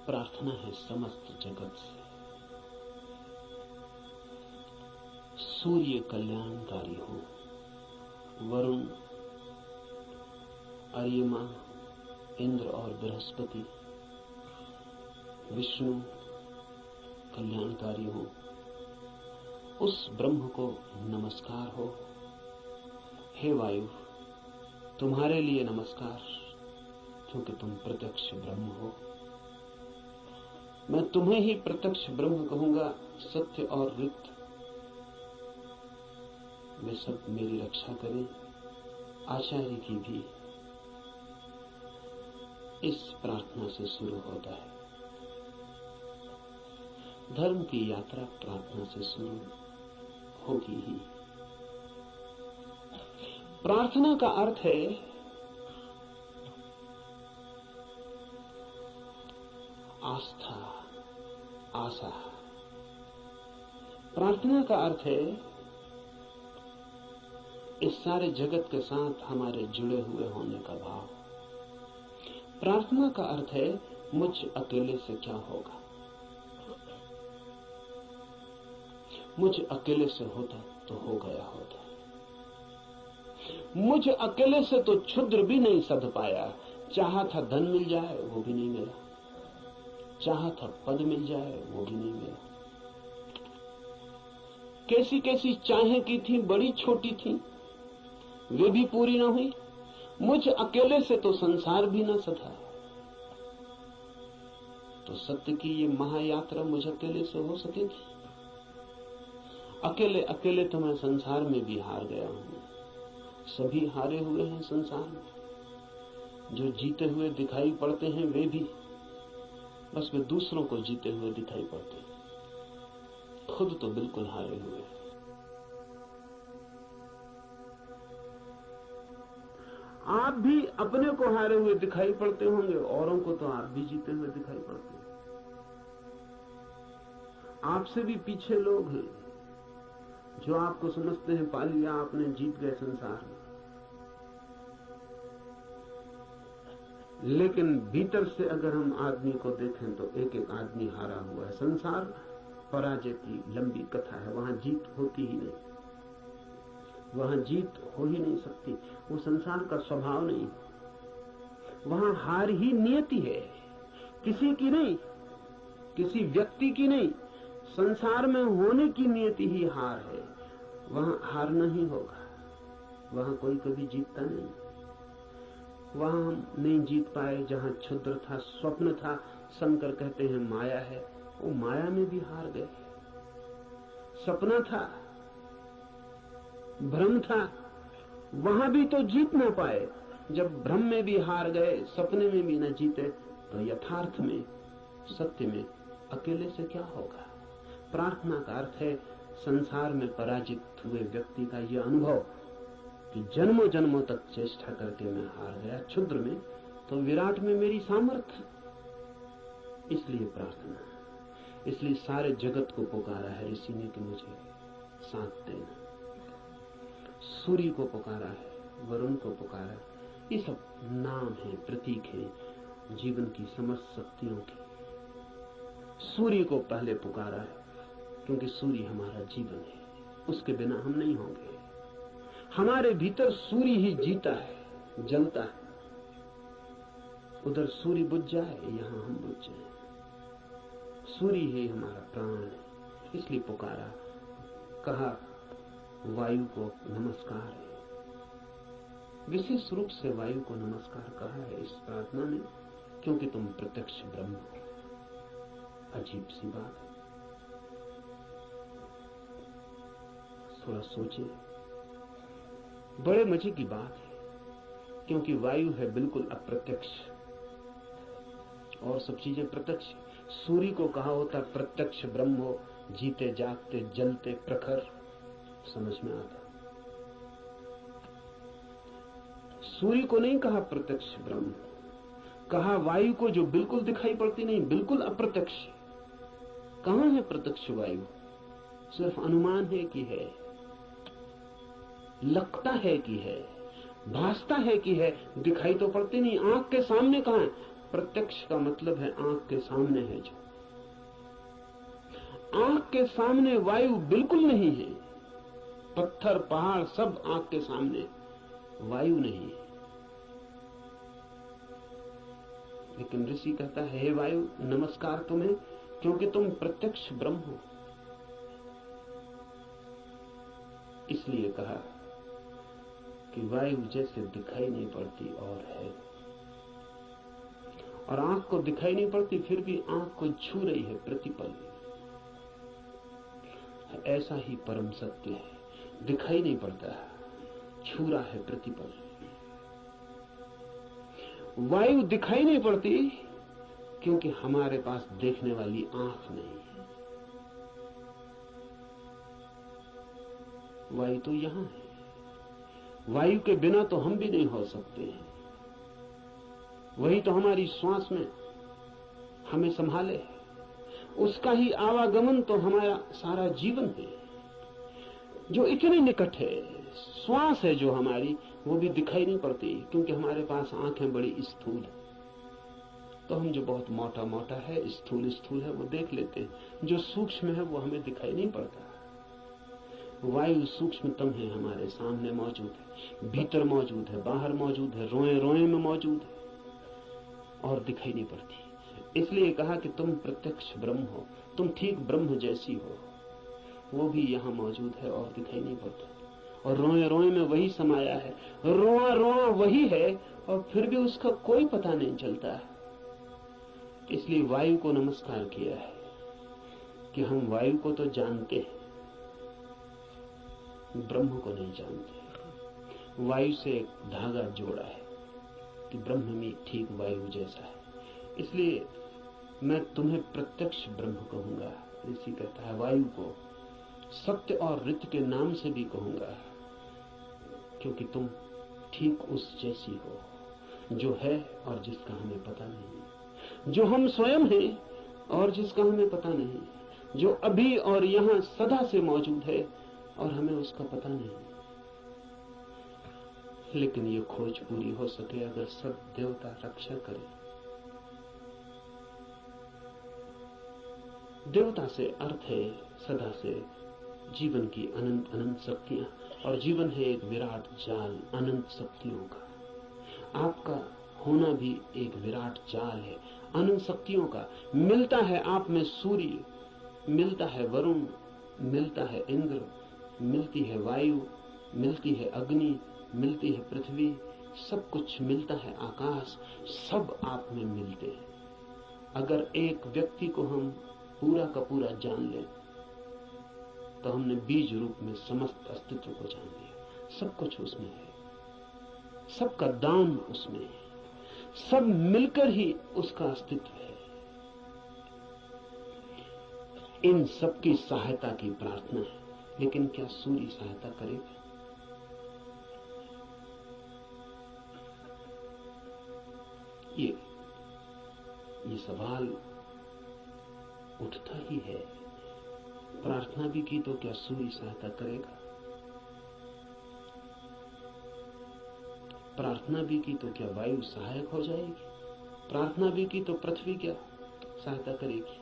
प्रार्थना है समस्त जगत से। सूर्य कल्याणकारी हो, वरुण, अर्यमा, इंद्र और बृहस्पति, विष्णु कल्याणकारी हो, उस ब्रह्म को नमस्कार हो। हे वायु, तुम्हारे लिए नमस्कार, क्योंकि तुम प्रत्यक्ष ब्रह्म हो। मैं तुम्हें ही प्रत्यक्ष ब्रह्म कहूंगा। सत्य और रित वे सब मेरी रक्षा करें, आचार्य की भी। इस प्रार्थना से शुरू होता है। धर्म की यात्रा प्रार्थना से शुरू होगी ही। प्रार्थना का अर्थ है आस्था, आशा। प्रार्थना का अर्थ है इस सारे जगत के साथ हमारे जुड़े हुए होने का भाव। प्रार्थना का अर्थ है मुझ अकेले से क्या होगा, मुझ अकेले से होता तो हो गया होता, मुझ अकेले से तो क्षुद्र भी नहीं सध पाया। चाहा था धन मिल जाए वो भी नहीं मिला, चाहा था पद मिल जाए वो भी नहीं मिला। कैसी कैसी चाहें की थी, बड़ी छोटी थी, वे भी पूरी ना हुई। मुझ अकेले से तो संसार भी ना सधा। तो सत्य की ये महायात्रा मुझ अकेले से हो सकेगी? अकेले अकेले तो मैं संसार में भी हार गया हूं। सभी हारे हुए हैं संसार में। जो जीते हुए दिखाई पड़ते हैं वे भी, बस वे दूसरों को जीते हुए दिखाई पड़ते हैं, खुद तो बिल्कुल हारे हुए हैं। आप भी अपने को हारे हुए दिखाई पड़ते होंगे, औरों को तो आप भी जीते हुए दिखाई पड़ते हैं। आपसे भी पीछे लोग हैं जो आपको समझते हैं पा लिया आपने, जीत गए संसार में। लेकिन भीतर से अगर हम आदमी को देखें तो एक एक आदमी हारा हुआ है। संसार पराजय की लंबी कथा है, वहां जीत होती ही नहीं, वहां जीत हो ही नहीं सकती। वो संसार का स्वभाव नहीं, वहां हार ही नियति है, किसी की नहीं, किसी व्यक्ति की नहीं, संसार में होने की नियति ही हार है। वहां हारना ही होगा, वहां कोई कभी जीतता नहीं। वहां हम नहीं जीत पाए जहां क्षुद्र था, स्वप्न था, शंकर कहते हैं माया है, वो माया में भी हार गए। सपना था, भ्रम था, वहां भी तो जीत ना पाए। जब भ्रम में भी हार गए, सपने में भी न जीते, तो यथार्थ में, सत्य में अकेले से क्या होगा? प्रार्थना का अर्थ है संसार में पराजित हुए व्यक्ति का यह अनुभव कि जन्मों जन्मों तक चेष्टा करके मैं हार गया, क्षुद्र में तो विराट में मेरी सामर्थ्य। इसलिए प्रार्थना, इसलिए सारे जगत को पुकारा है ऋषि ने कि मुझे साथ देना। सूर्य को पुकारा है, वरुण को पुकारा, ये सब नाम है, प्रतीक है जीवन की समस्त शक्तियों की। सूर्य को पहले पुकारा है क्योंकि सूर्य हमारा जीवन है, उसके बिना हम नहीं होंगे। हमारे भीतर सूर्य ही जीता है, जलता है। उधर सूर्य बुझ जाए, यहां हम बुझ जाए। सूर्य ही हमारा प्राण है, इसलिए पुकारा। कहा वायु को नमस्कार है, विशेष रूप से वायु को नमस्कार कहा है इस प्रार्थना में, क्योंकि तुम प्रत्यक्ष ब्रह्म हो। अजीब सी बात है, थोड़ा सोचे। बड़े मजे की बात है, क्योंकि वायु है बिल्कुल अप्रत्यक्ष और सब चीजें प्रत्यक्ष। सूर्य को कहा होता प्रत्यक्ष ब्रह्म हो, जीते जागते जलते प्रखर, समझ में आता। सूर्य को नहीं कहा प्रत्यक्ष ब्रह्म, कहा वायु को जो बिल्कुल दिखाई पड़ती नहीं, बिल्कुल अप्रत्यक्ष। कहां है प्रत्यक्ष वायु? सिर्फ अनुमान है कि है, लगता है कि है, भासता है कि है, दिखाई तो पड़ती नहीं। आंख के सामने कहां है? प्रत्यक्ष का मतलब है आंख के सामने है। जो आंख के सामने वायु बिल्कुल नहीं है, पत्थर पहाड़ सब आंख के सामने, वायु नहीं है। लेकिन ऋषि कहता है हे वायु नमस्कार तुम्हें, क्योंकि तुम प्रत्यक्ष ब्रह्म हो। इसलिए कहा कि वायु जैसे दिखाई नहीं पड़ती और है, और आंख को दिखाई नहीं पड़ती फिर भी आंख को छू रही है प्रतिपल। ऐसा ही परम सत्य है, दिखाई नहीं पड़ता, छू रहा है प्रतिपल। वायु दिखाई नहीं पड़ती क्योंकि हमारे पास देखने वाली आंख नहीं है। वायु तो यहां है, वायु के बिना तो हम भी नहीं हो सकते हैं। वही तो हमारी श्वास में हमें संभाले, उसका ही आवागमन तो हमारा सारा जीवन है, जो इतने निकट है, श्वास है जो हमारी, वो भी दिखाई नहीं पड़ती, क्योंकि हमारे पास आंखें बड़ी स्थूल है। तो हम जो बहुत मोटा मोटा है, स्थूल स्थूल है, वो देख लेते हैं। जो सूक्ष्म है वो हमें दिखाई नहीं पड़ता। वायु सूक्ष्मतम है, हमारे सामने मौजूद है, भीतर मौजूद है, बाहर मौजूद है, रोए रोए में मौजूद है और दिखाई नहीं पड़ती। इसलिए कहा कि तुम प्रत्यक्ष ब्रह्म हो, तुम ठीक ब्रह्म जैसी हो। वो भी यहाँ मौजूद है और दिखाई नहीं पड़ता, और रोए रोए में वही समाया है, रोआ रोआ वही है, और फिर भी उसका कोई पता नहीं चलता। इसलिए वायु को नमस्कार किया है कि हम वायु को तो जानते हैं, ब्रह्म को नहीं जानते। वायु से एक धागा जोड़ा है कि ब्रह्म में ठीक वायु जैसा है। इसलिए मैं तुम्हें प्रत्यक्ष ब्रह्म कहूंगा। ऋषि कहता है वायु को सत्य और ऋत के नाम से भी कहूंगा, क्योंकि तुम ठीक उस जैसी हो जो है और जिसका हमें पता नहीं, जो हम स्वयं हैं और जिसका हमें पता नहीं, जो अभी और यहां सदा से मौजूद है और हमें उसका पता नहीं। लेकिन ये खोज पूरी हो सके अगर सब देवता रक्षा करें। देवता से अर्थ है सदा से जीवन की अनंत अनंत शक्तियां, और जीवन है एक विराट जाल अनंत शक्तियों का। आपका होना भी एक विराट जाल है अनंत शक्तियों का। मिलता है आप में सूर्य, मिलता है वरुण, मिलता है इंद्र, मिलती है वायु, मिलती है अग्नि, मिलती है पृथ्वी, सब कुछ मिलता है आकाश, सब आप में मिलते हैं। अगर एक व्यक्ति को हम पूरा का पूरा जान लें तो हमने बीज रूप में समस्त अस्तित्व को जान लिया। सब कुछ उसमें है, सबका दान उसमें है, सब मिलकर ही उसका अस्तित्व है। इन सब की सहायता की प्रार्थना है, लेकिन क्या सूर्य सहायता करेगा? ये सवाल उठता ही है। प्रार्थना भी की तो क्या सूर्य सहायता करेगा? प्रार्थना भी की तो क्या वायु सहायक हो जाएगी? प्रार्थना भी की तो पृथ्वी क्या सहायता करेगी?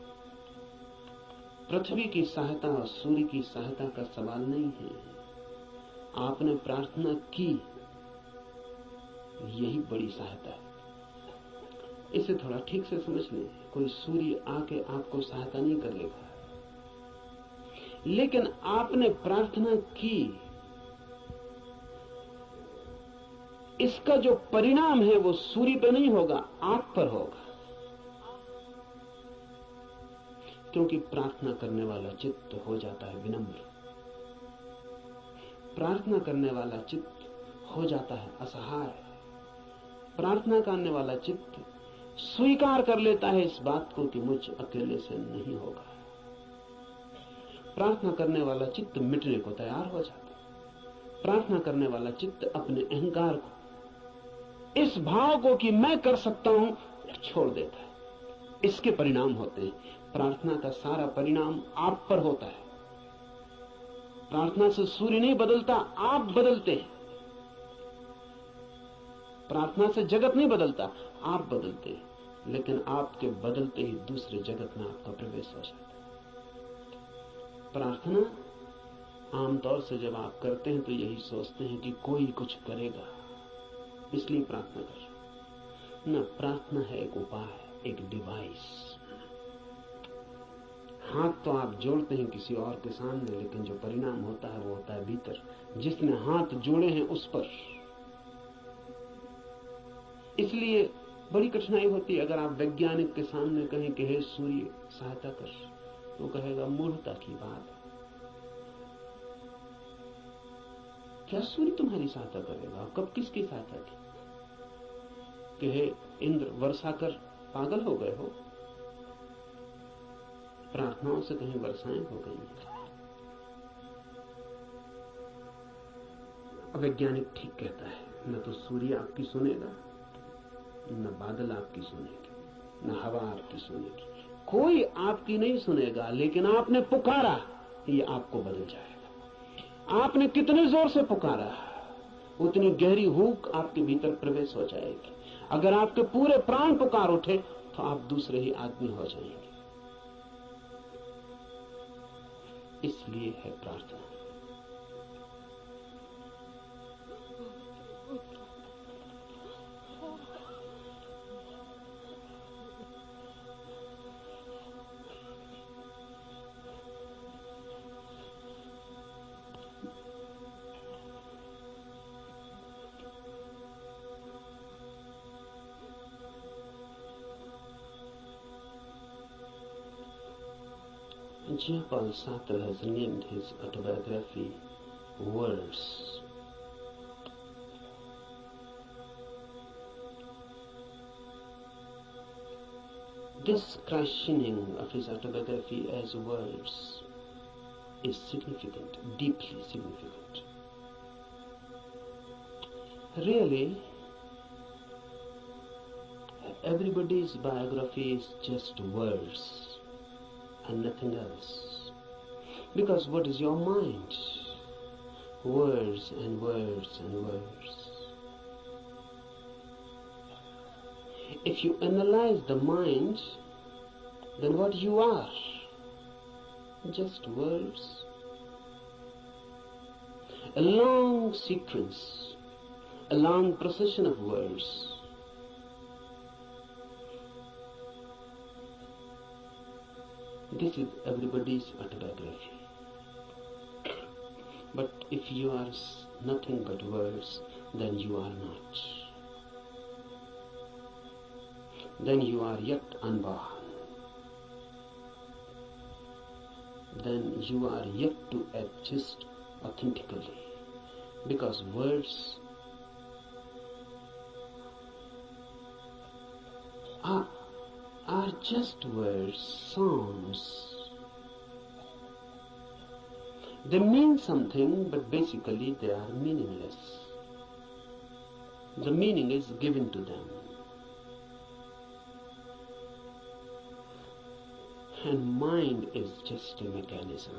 पृथ्वी की सहायता और सूर्य की सहायता का सवाल नहीं है। आपने प्रार्थना की, यही बड़ी सहायता है। इसे थोड़ा ठीक से समझ लें। कोई सूर्य आके आपको सहायता नहीं करेगा, लेकिन आपने प्रार्थना की, इसका जो परिणाम है वो सूर्य पर नहीं होगा, आप पर होगा। क्योंकि प्रार्थना करने वाला चित्त हो जाता है विनम्र, प्रार्थना करने वाला चित्त हो जाता है असहाय, प्रार्थना करने वाला चित्त स्वीकार कर लेता है इस बात को कि मुझ अकेले से नहीं होगा। प्रार्थना करने वाला चित्त मिटने को तैयार हो जाता है। प्रार्थना करने वाला चित्त अपने अहंकार को, इस भाव को कि मैं कर सकता हूं, छोड़ देता है। इसके परिणाम होते हैं। प्रार्थना का सारा परिणाम आप पर होता है। प्रार्थना से सूर्य नहीं बदलता, आप बदलते हैं। प्रार्थना से जगत नहीं बदलता, आप बदलते हैं। लेकिन आपके बदलते ही दूसरे जगत में आपका प्रवेश हो जाता है। प्रार्थना आमतौर से जब आप करते हैं तो यही सोचते हैं कि कोई कुछ करेगा, इसलिए प्रार्थना कर। न, प्रार्थना है एक उपाय, एक डिवाइस। हाथ तो आप जोड़ते हैं किसी और के सामने, लेकिन जो परिणाम होता है वो होता है भीतर, जिसने हाथ जोड़े हैं उस पर। इसलिए बड़ी कठिनाई होती है। अगर आप वैज्ञानिक के सामने कहें कि हे सूर्य सहायता कर, तो कहेगा मूर्खता की बात है। क्या सूर्य तुम्हारी सहायता करेगा? कब किसकी सहायता की? कि हे इंद्र वर्षा कर, पागल हो गए हो? प्रार्थनाओं से कहीं वर्षाएं हो गई? वैज्ञानिक ठीक कहता है, न तो सूर्य आपकी सुनेगा, न बादल आपकी सुनेगी, न हवा आपकी सुनेगी, कोई आपकी नहीं सुनेगा। लेकिन आपने पुकारा, ये आपको बदल जाएगा। आपने कितने जोर से पुकारा, उतनी गहरी हूक आपके भीतर प्रवेश हो जाएगी। अगर आपके पूरे प्राण पुकार उठे तो आप दूसरे ही आदमी हो जाएंगे। इसलिए है प्रार्थना। Jean-Paul Sartre has named his autobiography Words. This christening of his autobiography as Words is significant, deeply significant. Really, everybody's biography is just words and nothing else. Because what is your mind? Words and words and words. If you analyze the mind, then what you are? Just words. A long sequence, a long procession of words. This is everybody's autobiography. But if you are nothing but words, then you are not. Then you are yet unborn. Then you are yet to exist authentically. Because words are just words, sounds. They mean something, but basically they are meaningless. The meaning is given to them. And mind is just a mechanism,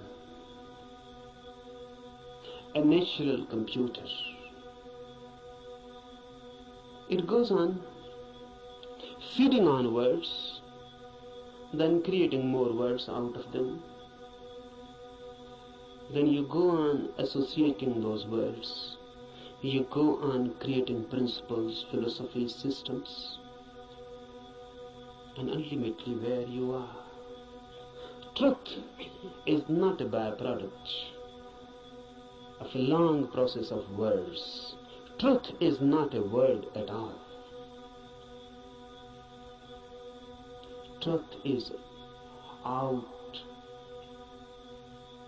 a natural computer. It goes on feeding on words, then creating more words out of them. Then you go on associating those words. You go on creating principles, philosophies, systems. And ultimately where you are. Truth is not a byproduct of a long process of words. Truth is not a word at all. Truth is out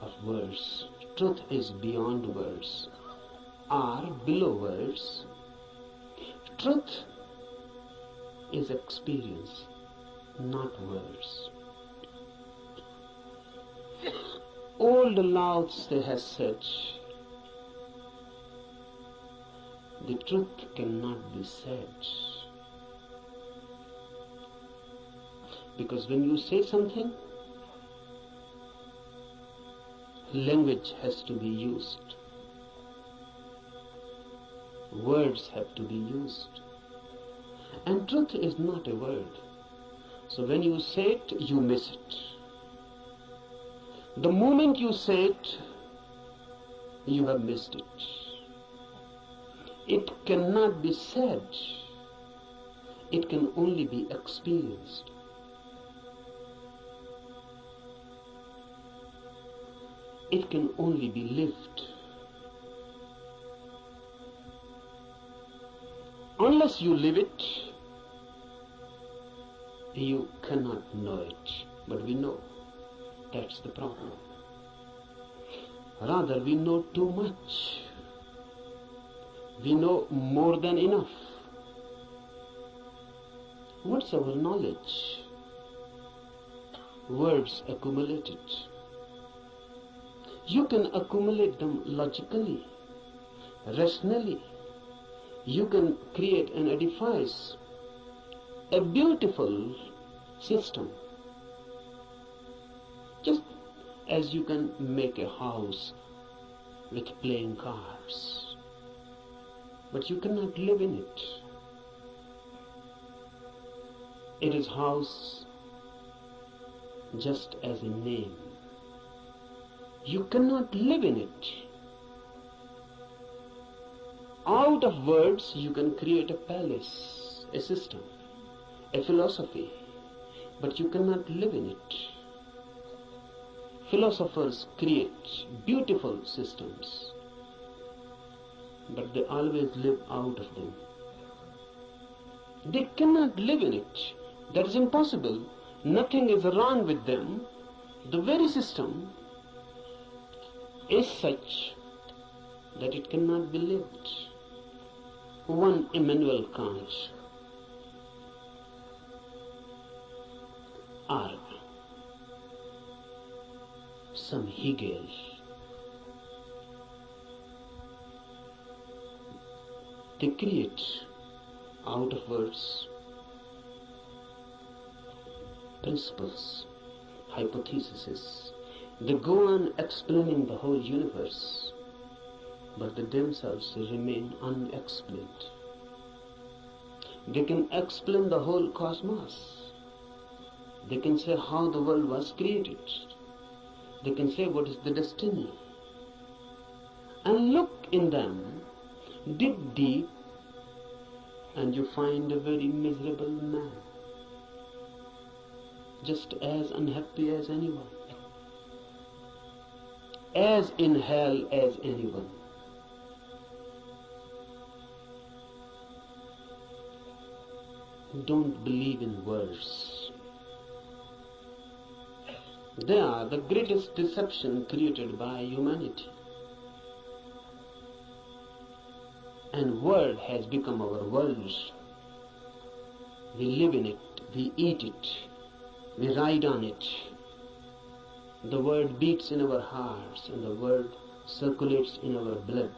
of words. Truth is beyond words or below words. Truth is experience, not words. Old Lao Tse has said, the truth cannot be said. Because when you say something, language has to be used. Words have to be used. And truth is not a word. So when you say it, you miss it. The moment you say it, you have missed it. It cannot be said. It can only be experienced. It can only be lived. Unless you live it, you cannot know it. But we know. That's the problem. Rather, we know too much. We know more than enough. What's our knowledge? Words accumulated. You can accumulate them logically, rationally. You can create and edifice a beautiful system. Just as you can make a house with playing cards, but you cannot live in it. It is house just as a name. You cannot live in it. Out of words you can create a palace, a system, a philosophy, but you cannot live in it. Philosophers create beautiful systems, but they always live out of them. They cannot live in it. That is impossible. Nothing is wrong with them. The very system is such that it cannot be lived. One Immanuel Kant, or some Hegel, they create out of words principles, hypotheses. They go on explaining the whole universe, but they themselves remain unexplained. They can explain the whole cosmos. They can say how the world was created. They can say what is the destiny. And look in them, dig deep, and you find a very miserable man, just as unhappy as anyone, as in hell as anyone. Don't believe in words. They are the greatest deception created by humanity. And word has become our world. We live in it, we eat it, we ride on it. The word beats in our hearts and the word circulates in our blood.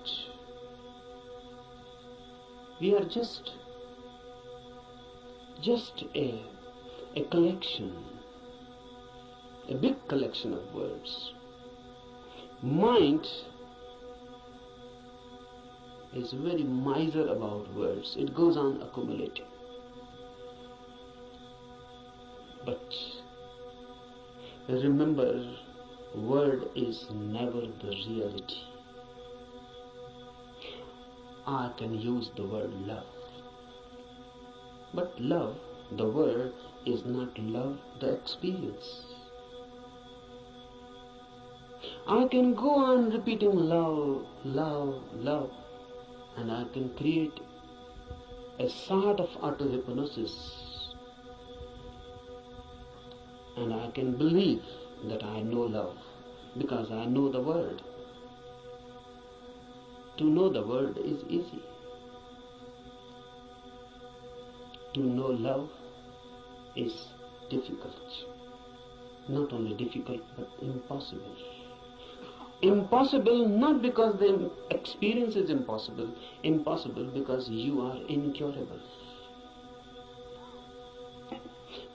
We are just a collection, a big collection of words. Mind is very miser about words. It goes on accumulating. But remember, word is never the reality. I can use the word love. But love, the word, is not love, the experience. I can go on repeating love, love, love, and I can create a sort of auto-hypnosis, and I can believe that I know love because I know the word. To know the word is easy. To know love is difficult. Not only difficult, but impossible. Impossible not because the experience is impossible. Impossible because you are incurable.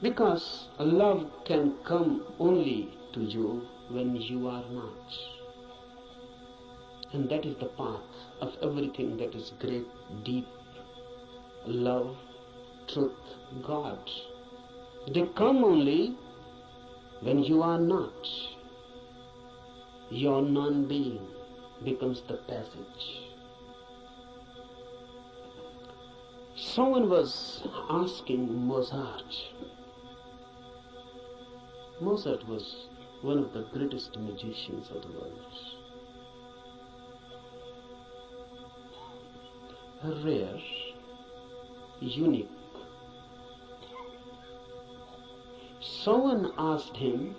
Because love can come only to you when you are not. And that is the path of everything that is great, deep. Love, truth, God. They come only when you are not. Your non-being becomes the passage. Someone was asking Mozart. Mozart was one of the greatest magicians of the world. Rare, unique. Someone asked him,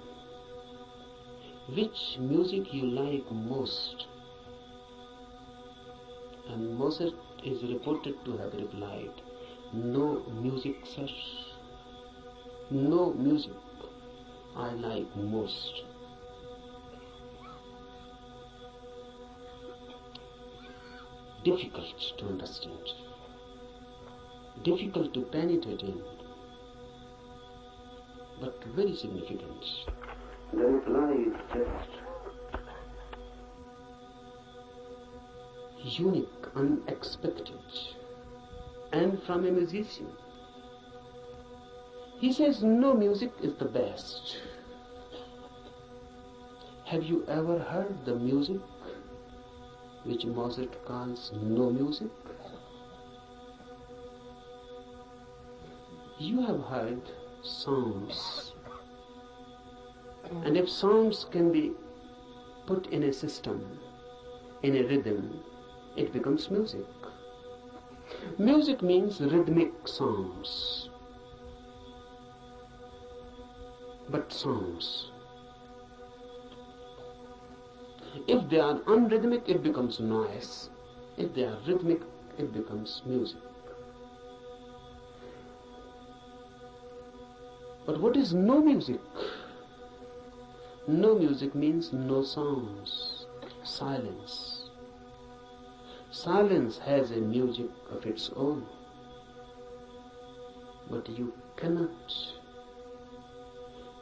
which music you like most? And Mozart is reported to have replied, no music, sir. No music I like most. Difficult to understand, difficult to penetrate in, but very significant. The reply is just unique, unexpected, and from a musician. He says no music is the best. Have you ever heard the music which Mozart calls no music? You have heard sounds, and if sounds can be put in a system, in a rhythm, it becomes music. Music means rhythmic sounds, but sounds. If they are unrhythmic, it becomes noise. If they are rhythmic, it becomes music. But what is no music? No music means no sounds, silence. Silence has a music of its own, but you cannot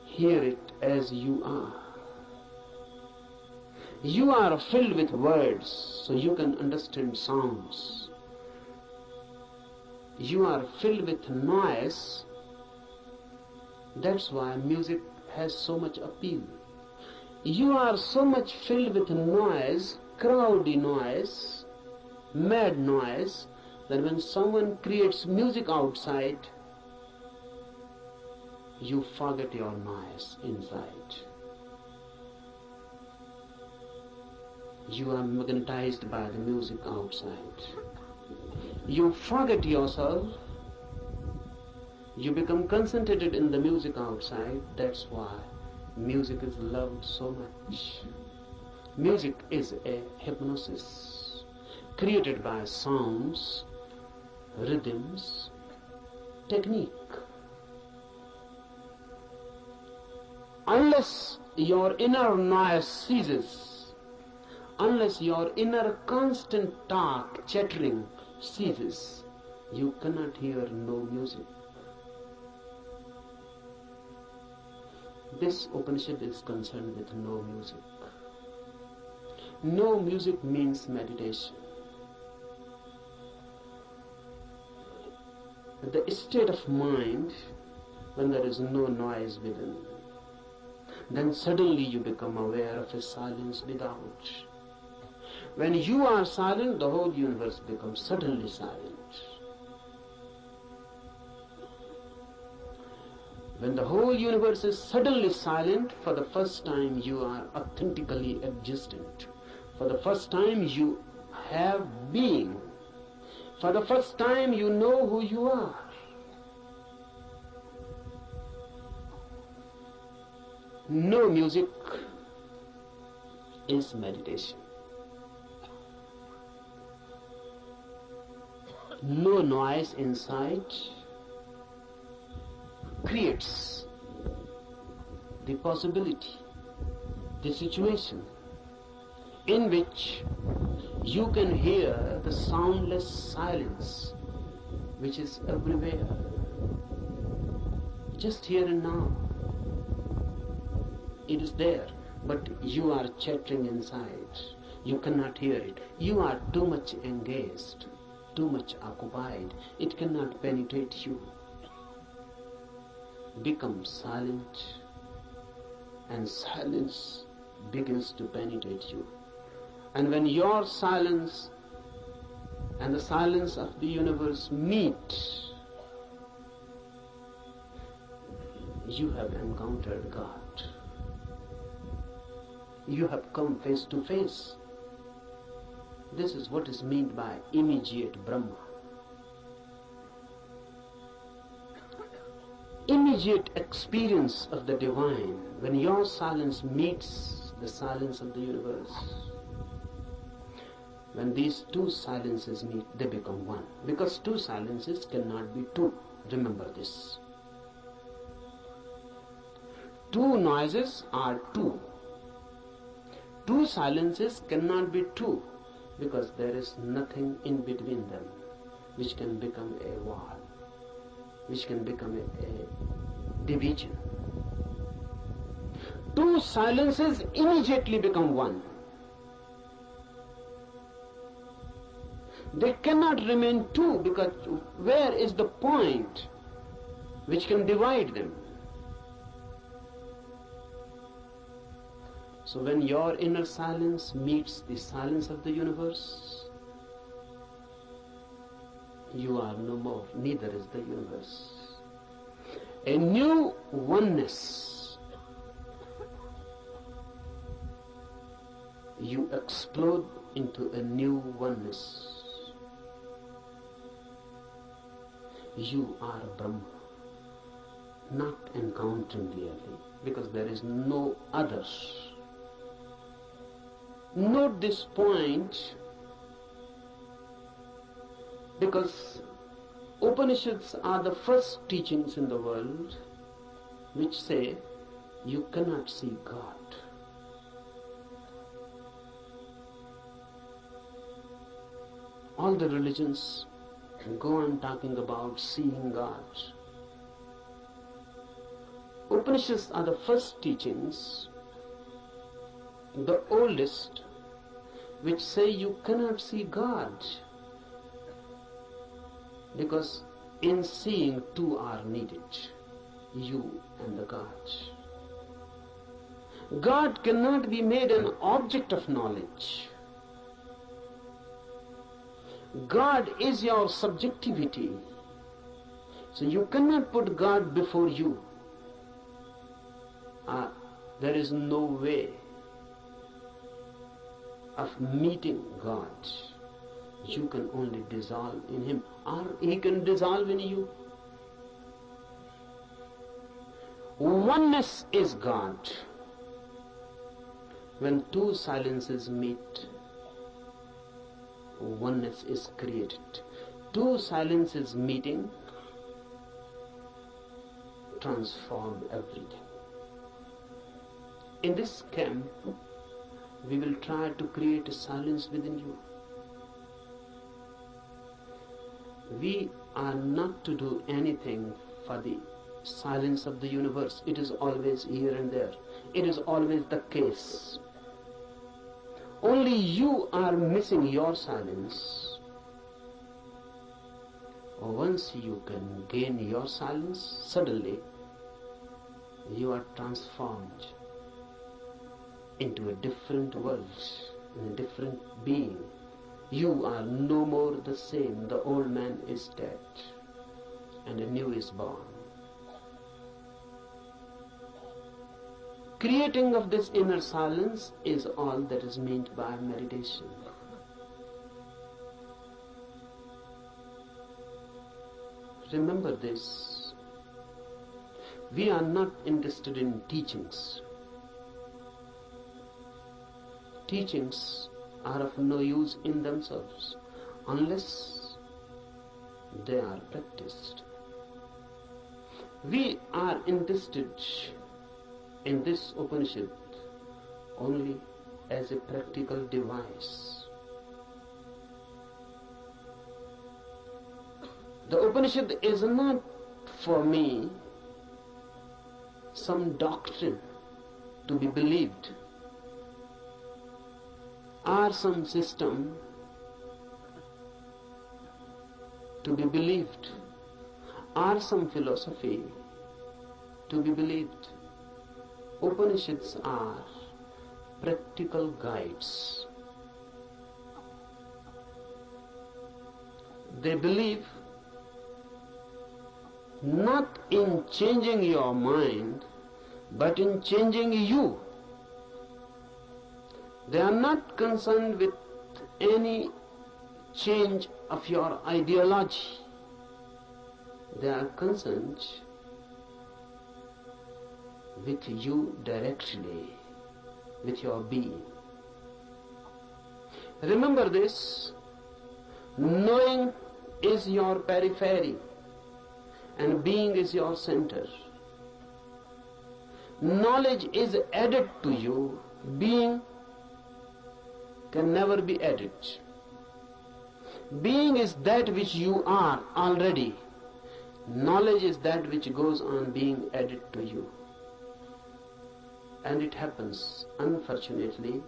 hear it as you are. You are filled with words, so you can understand sounds. You are filled with noise, that's why music has so much appeal. You are so much filled with noise, crowdy noise, mad noise, that when someone creates music outside, you forget your noise inside. You are magnetized by the music outside. You forget yourself. You become concentrated in the music outside. That's why music is loved so much. Music is a hypnosis created by sounds, rhythms, technique. Unless your inner noise ceases, unless your inner constant talk, chattering ceases, you cannot hear no music. This Upanishad is concerned with no music. No music means meditation. The state of mind when there is no noise within, then suddenly you become aware of a silence without. When you are silent, the whole universe becomes suddenly silent. When the whole universe is suddenly silent, for the first time you are authentically existent. For the first time you have being. For the first time you know who you are. No music is meditation. No noise inside creates the possibility, the situation in which you can hear the soundless silence which is everywhere, just here and now. It is there, but you are chattering inside. You cannot hear it. You are too much engaged, too much occupied. It cannot penetrate you. Become silent, and silence begins to penetrate you. And when your silence and the silence of the universe meet, you have encountered God. You have come face to face. This is what is meant by immediate Brahma. Immediate experience of the divine, when your silence meets the silence of the universe. When these two silences meet, they become one. Because two silences cannot be two. Remember this. Two noises are two. Two silences cannot be two, because there is nothing in between them which can become a wall, which can become a division. Two silences immediately become one. They cannot remain two, because where is the point which can divide them? So when your inner silence meets the silence of the universe, you are no more, neither is the universe. A new oneness. You explode into a new oneness. You are Brahma, not encountering clearly, because there is no other. Note this point, because Upanishads are the first teachings in the world which say you cannot see God. All the religions go on talking about seeing God. Upanishads are the first teachings, the oldest, which say you cannot see God, because in seeing two are needed, you and the God. God cannot be made an object of knowledge. God is your subjectivity. So you cannot put God before you. There is no way of meeting God. You can only dissolve in Him, or He can dissolve in you. Oneness is God. When two silences meet, oneness is created. Two silences meeting transform everything. In this camp, we will try to create a silence within you. We are not to do anything for the silence of the universe. It is always here and there. It is always the case. Only you are missing your silence. Once you can gain your silence, suddenly you are transformed into a different world, in a different being. You are no more the same. The old man is dead and a new is born. Creating of this inner silence is all that is meant by meditation. Remember this. We are not interested in teachings. Teachings are of no use in themselves unless they are practiced. We are interested in this Upanishad only as a practical device. The Upanishad is not for me some doctrine to be believed, or some system to be believed, or some philosophy to be believed. Upanishads are practical guides. They believe not in changing your mind, but in changing you. They are not concerned with any change of your ideology. They are concerned with you directly, with your being. Remember this, knowing is your periphery and being is your center. Knowledge is added to you, being can never be added. Being is that which you are already. Knowledge is that which goes on being added to you. And it happens, unfortunately,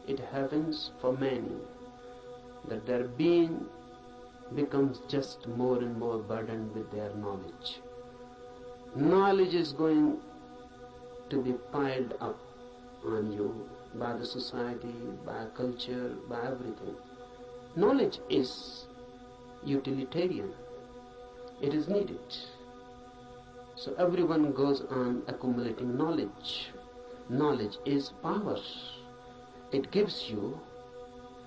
it happens for many, that their being becomes just more and more burdened with their knowledge. Knowledge is going to be piled up on you by the society, by culture, by everything. Knowledge is utilitarian. It is needed. So everyone goes on accumulating knowledge. Knowledge is power. It gives you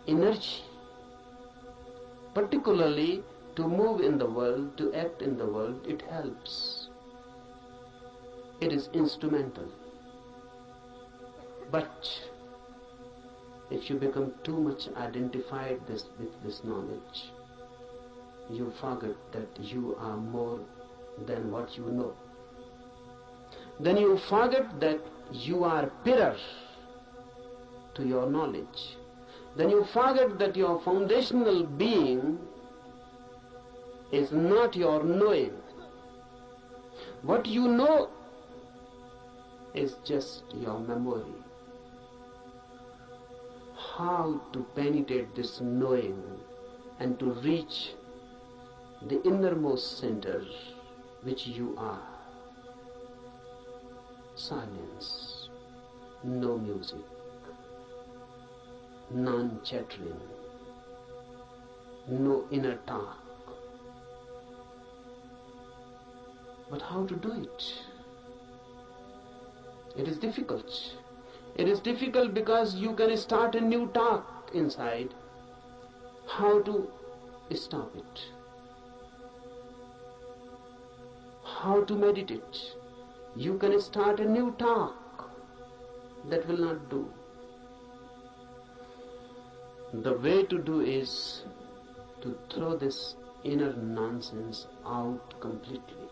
energy, particularly to move in the world, to act in the world. It helps. It is instrumental. But if you become too much identified with this knowledge, you forget that you are more than what you know. Then you forget that you are pillars to your knowledge. Then you forget that your foundational being is not your knowing. What you know is just your memory. How to penetrate this knowing and to reach the innermost center which you are. Silence, no music, non-chattering, no inner talk. But how to do it? It is difficult. It is difficult because you can start a new talk inside. How to stop it? How to meditate? You can start a new talk. That will not do. The way to do is to throw this inner nonsense out completely.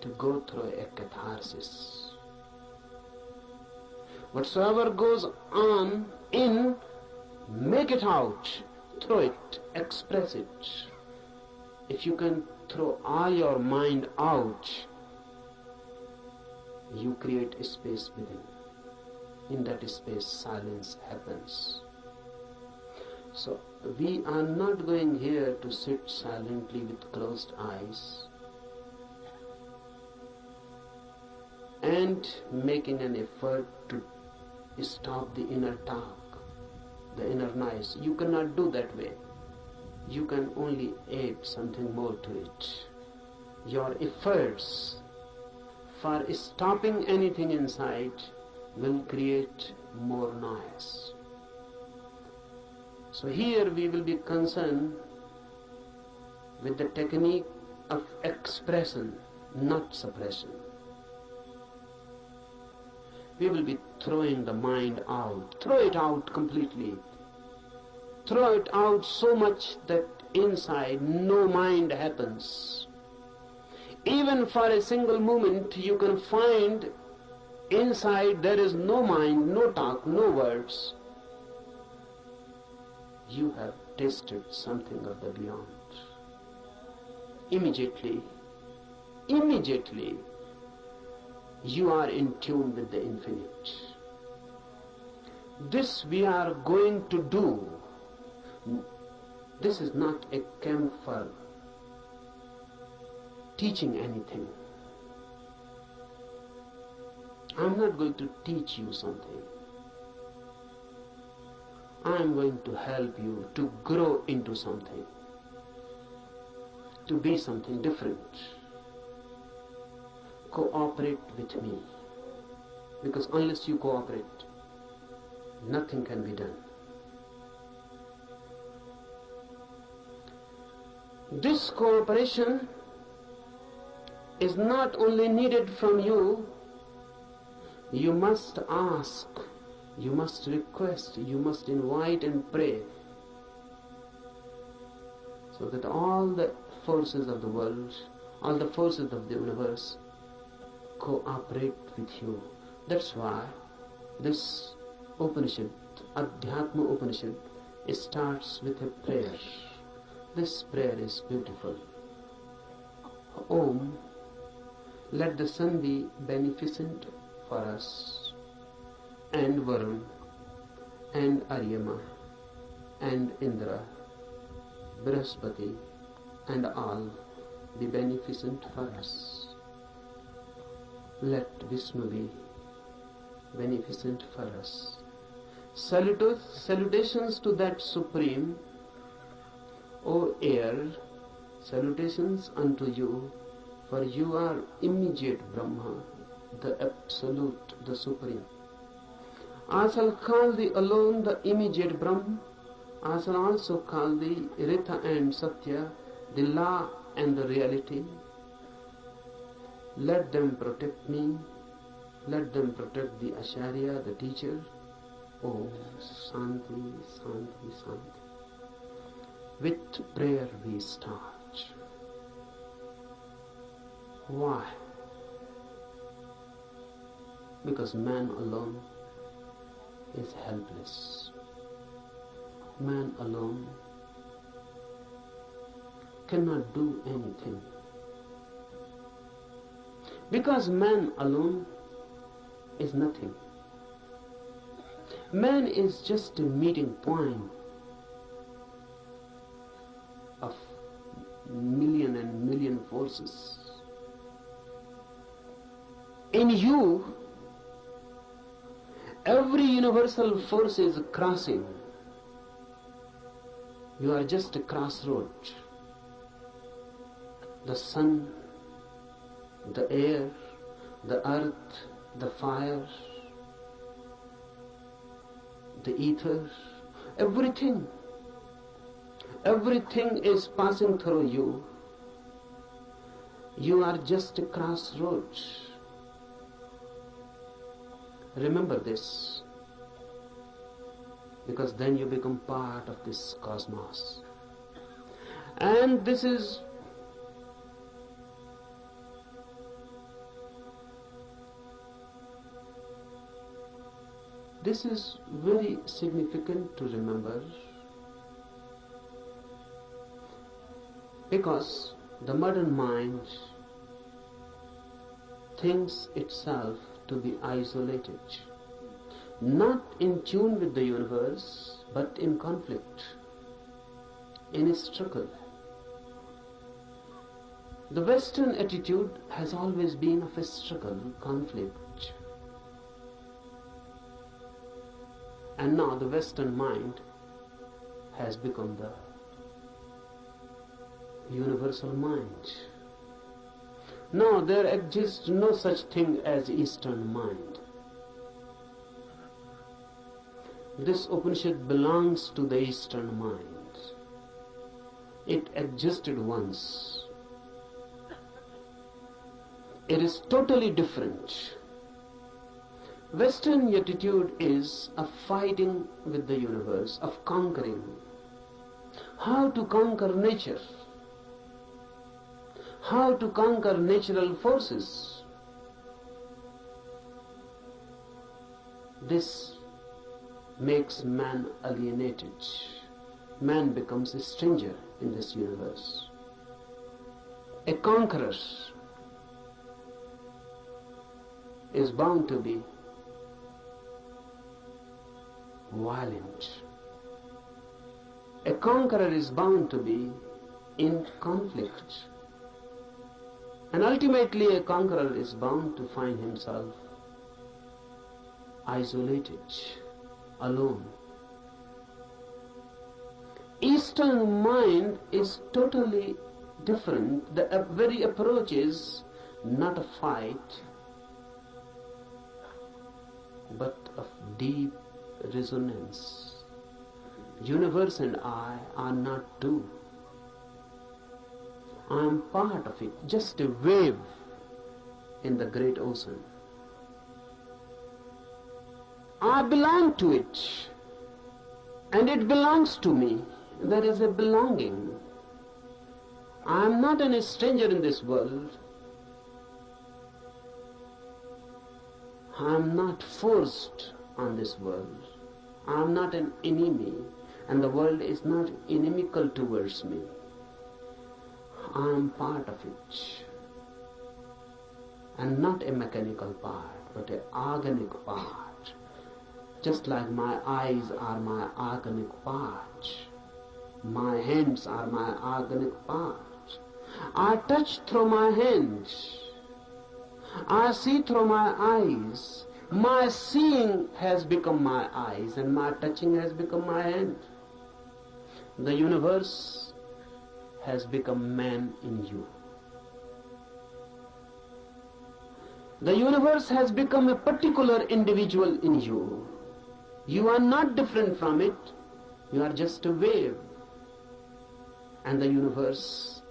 To go through a catharsis. Whatsoever goes on in, make it out, throw it, express it. If you can throw all your mind out, you create a space within. In that space, silence happens. So, we are not going here to sit silently with closed eyes and making an effort to stop the inner talk, the inner noise. You cannot do that way. You can only add something more to it. Your efforts for stopping anything inside will create more noise. So here we will be concerned with the technique of expression, not suppression. We will be throwing the mind out. Throw it out completely. Throw it out so much that inside no mind happens. Even for a single moment you can find inside there is no mind, no talk, no words. You have tasted something of the beyond. Immediately, you are in tune with the infinite. This we are going to do. This is not a camp for teaching anything. I am not going to teach you something. I am going to help you to grow into something, to be something different. Cooperate with me, because unless you cooperate, nothing can be done. This cooperation is not only needed from you, you must ask, you must request, you must invite and pray, so that all the forces of the world, all the forces of the universe cooperate with you. That's why this Upanishad, Adhyatma Upanishad, starts with a prayer. This prayer is beautiful. Om, let the sun be beneficent for us, and Varun, and Aryama, and Indra, Brihaspati and all be beneficent for us. Let Vishnu be beneficent for us. Salutations to that Supreme, O air, salutations unto you, for you are immediate Brahma, the Absolute, the Supreme. I shall call thee alone the immediate Brahma. I shall also call thee Ritha and Satya, the law and the reality. Let them protect me. Let them protect the Acharya, the teacher. Oh, Shanti, Shanti, Shanti. With prayer we start. Why? Because man alone is helpless. Man alone cannot do anything. Because man alone is nothing. Man is just a meeting point of million and million forces. In you, every universal force is crossing. You are just a crossroad. The sun, the air, the earth, the fire, the ether, everything is passing through you. You are just a crossroads. Remember this, because then you become part of this cosmos. And this is very significant to remember, because the modern mind thinks itself to be isolated, not in tune with the universe, but in conflict, in a struggle. The Western attitude has always been of a struggle, conflict. And now the Western mind has become the universal mind. No, there exists no such thing as Eastern mind. This Upanishad belongs to the Eastern mind. It existed once. It is totally different. Western attitude is of fighting with the universe, of conquering. How to conquer nature? How to conquer natural forces? This makes man alienated. Man becomes a stranger in this universe. A conqueror is bound to be violent. A conqueror is bound to be in conflict. And ultimately a conqueror is bound to find himself isolated, alone. Eastern mind is totally different. The very approach is not a fight, but of deep resonance. Universe and I are not two. I am part of it, just a wave in the great ocean. I belong to it, and it belongs to me. There is a belonging. I am not a stranger in this world. I am not forced on this world. I am not an enemy, and the world is not inimical towards me. I am part of it, and not a mechanical part, but an organic part. Just like my eyes are my organic part. My hands are my organic part. I touch through my hands. I see through my eyes. My seeing has become my eyes, and my touching has become my hand. The universe has become man in you. The universe has become a particular individual in you. You are not different from it. You are just a wave. And the universe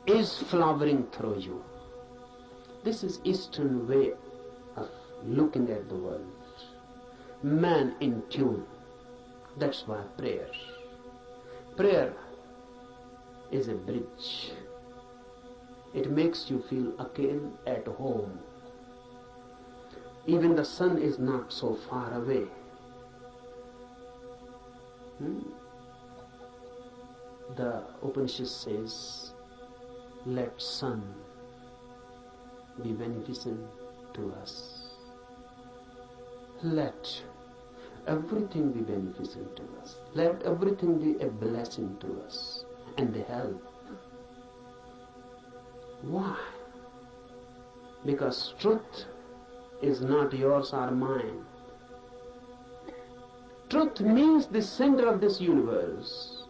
is flowering through you. This is Eastern way of looking at the world. Man in tune. That's why prayer. Prayer is a bridge. It makes you feel again at home. Even the sun is not so far away. The Upanishad says, let sun be beneficent to us. Let everything be beneficent to us. Let everything be a blessing to us and a help. Why? Because truth is not yours or mine. Truth means the center of this universe.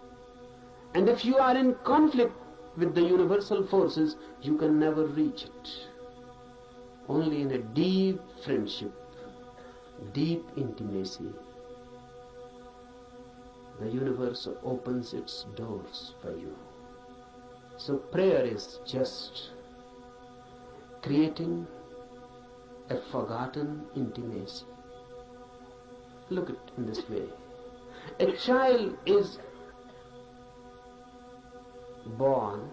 And if you are in conflict with the universal forces, you can never reach it. Only in a deep friendship, deep intimacy, the universe opens its doors for you. So prayer is just creating a forgotten intimacy. Look at it in this way. A child is born.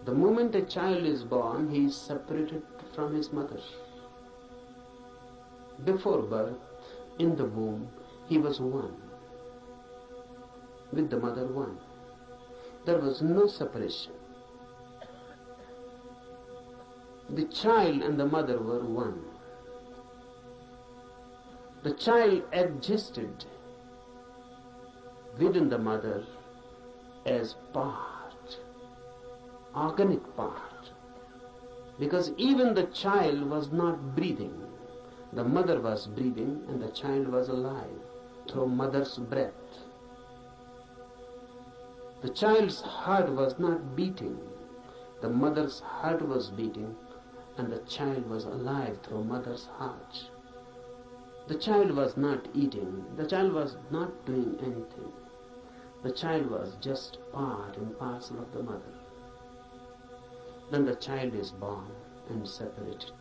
The moment a child is born, he is separated from his mother. Before birth, in the womb, he was one. With the mother, one. There was no separation. The child and the mother were one. The child existed within the mother as part, organic part, because even the child was not breathing. The mother was breathing and the child was alive through mother's breath. The child's heart was not beating. The mother's heart was beating and the child was alive through mother's heart. The child was not eating. The child was not doing anything. The child was just part and parcel of the mother. Then the child is born and separated.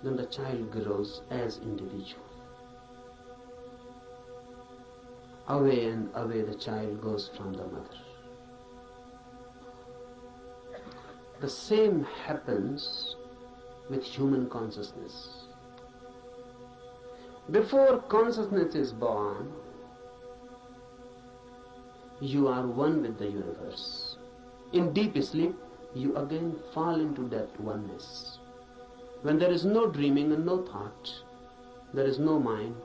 Then the child grows as individual. Away and away the child goes from the mother. The same happens with human consciousness. Before consciousness is born, you are one with the universe. In deep sleep, you again fall into that oneness. When there is no dreaming and no thought, there is no mind.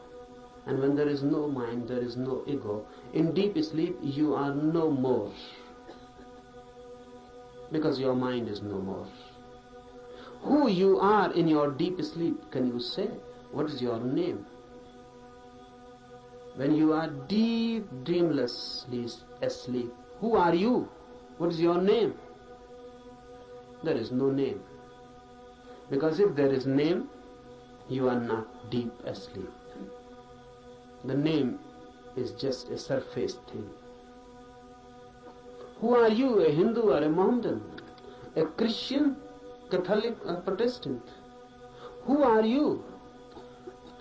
And when there is no mind, there is no ego. In deep sleep, you are no more. Because your mind is no more. Who you are in your deep sleep, can you say? What is your name? When you are deep, dreamlessly asleep, who are you? What is your name? There is no name. Because if there is name, you are not deep asleep. The name is just a surface thing. Who are you, a Hindu or a Mohammedan? A Christian, Catholic or Protestant? Who are you?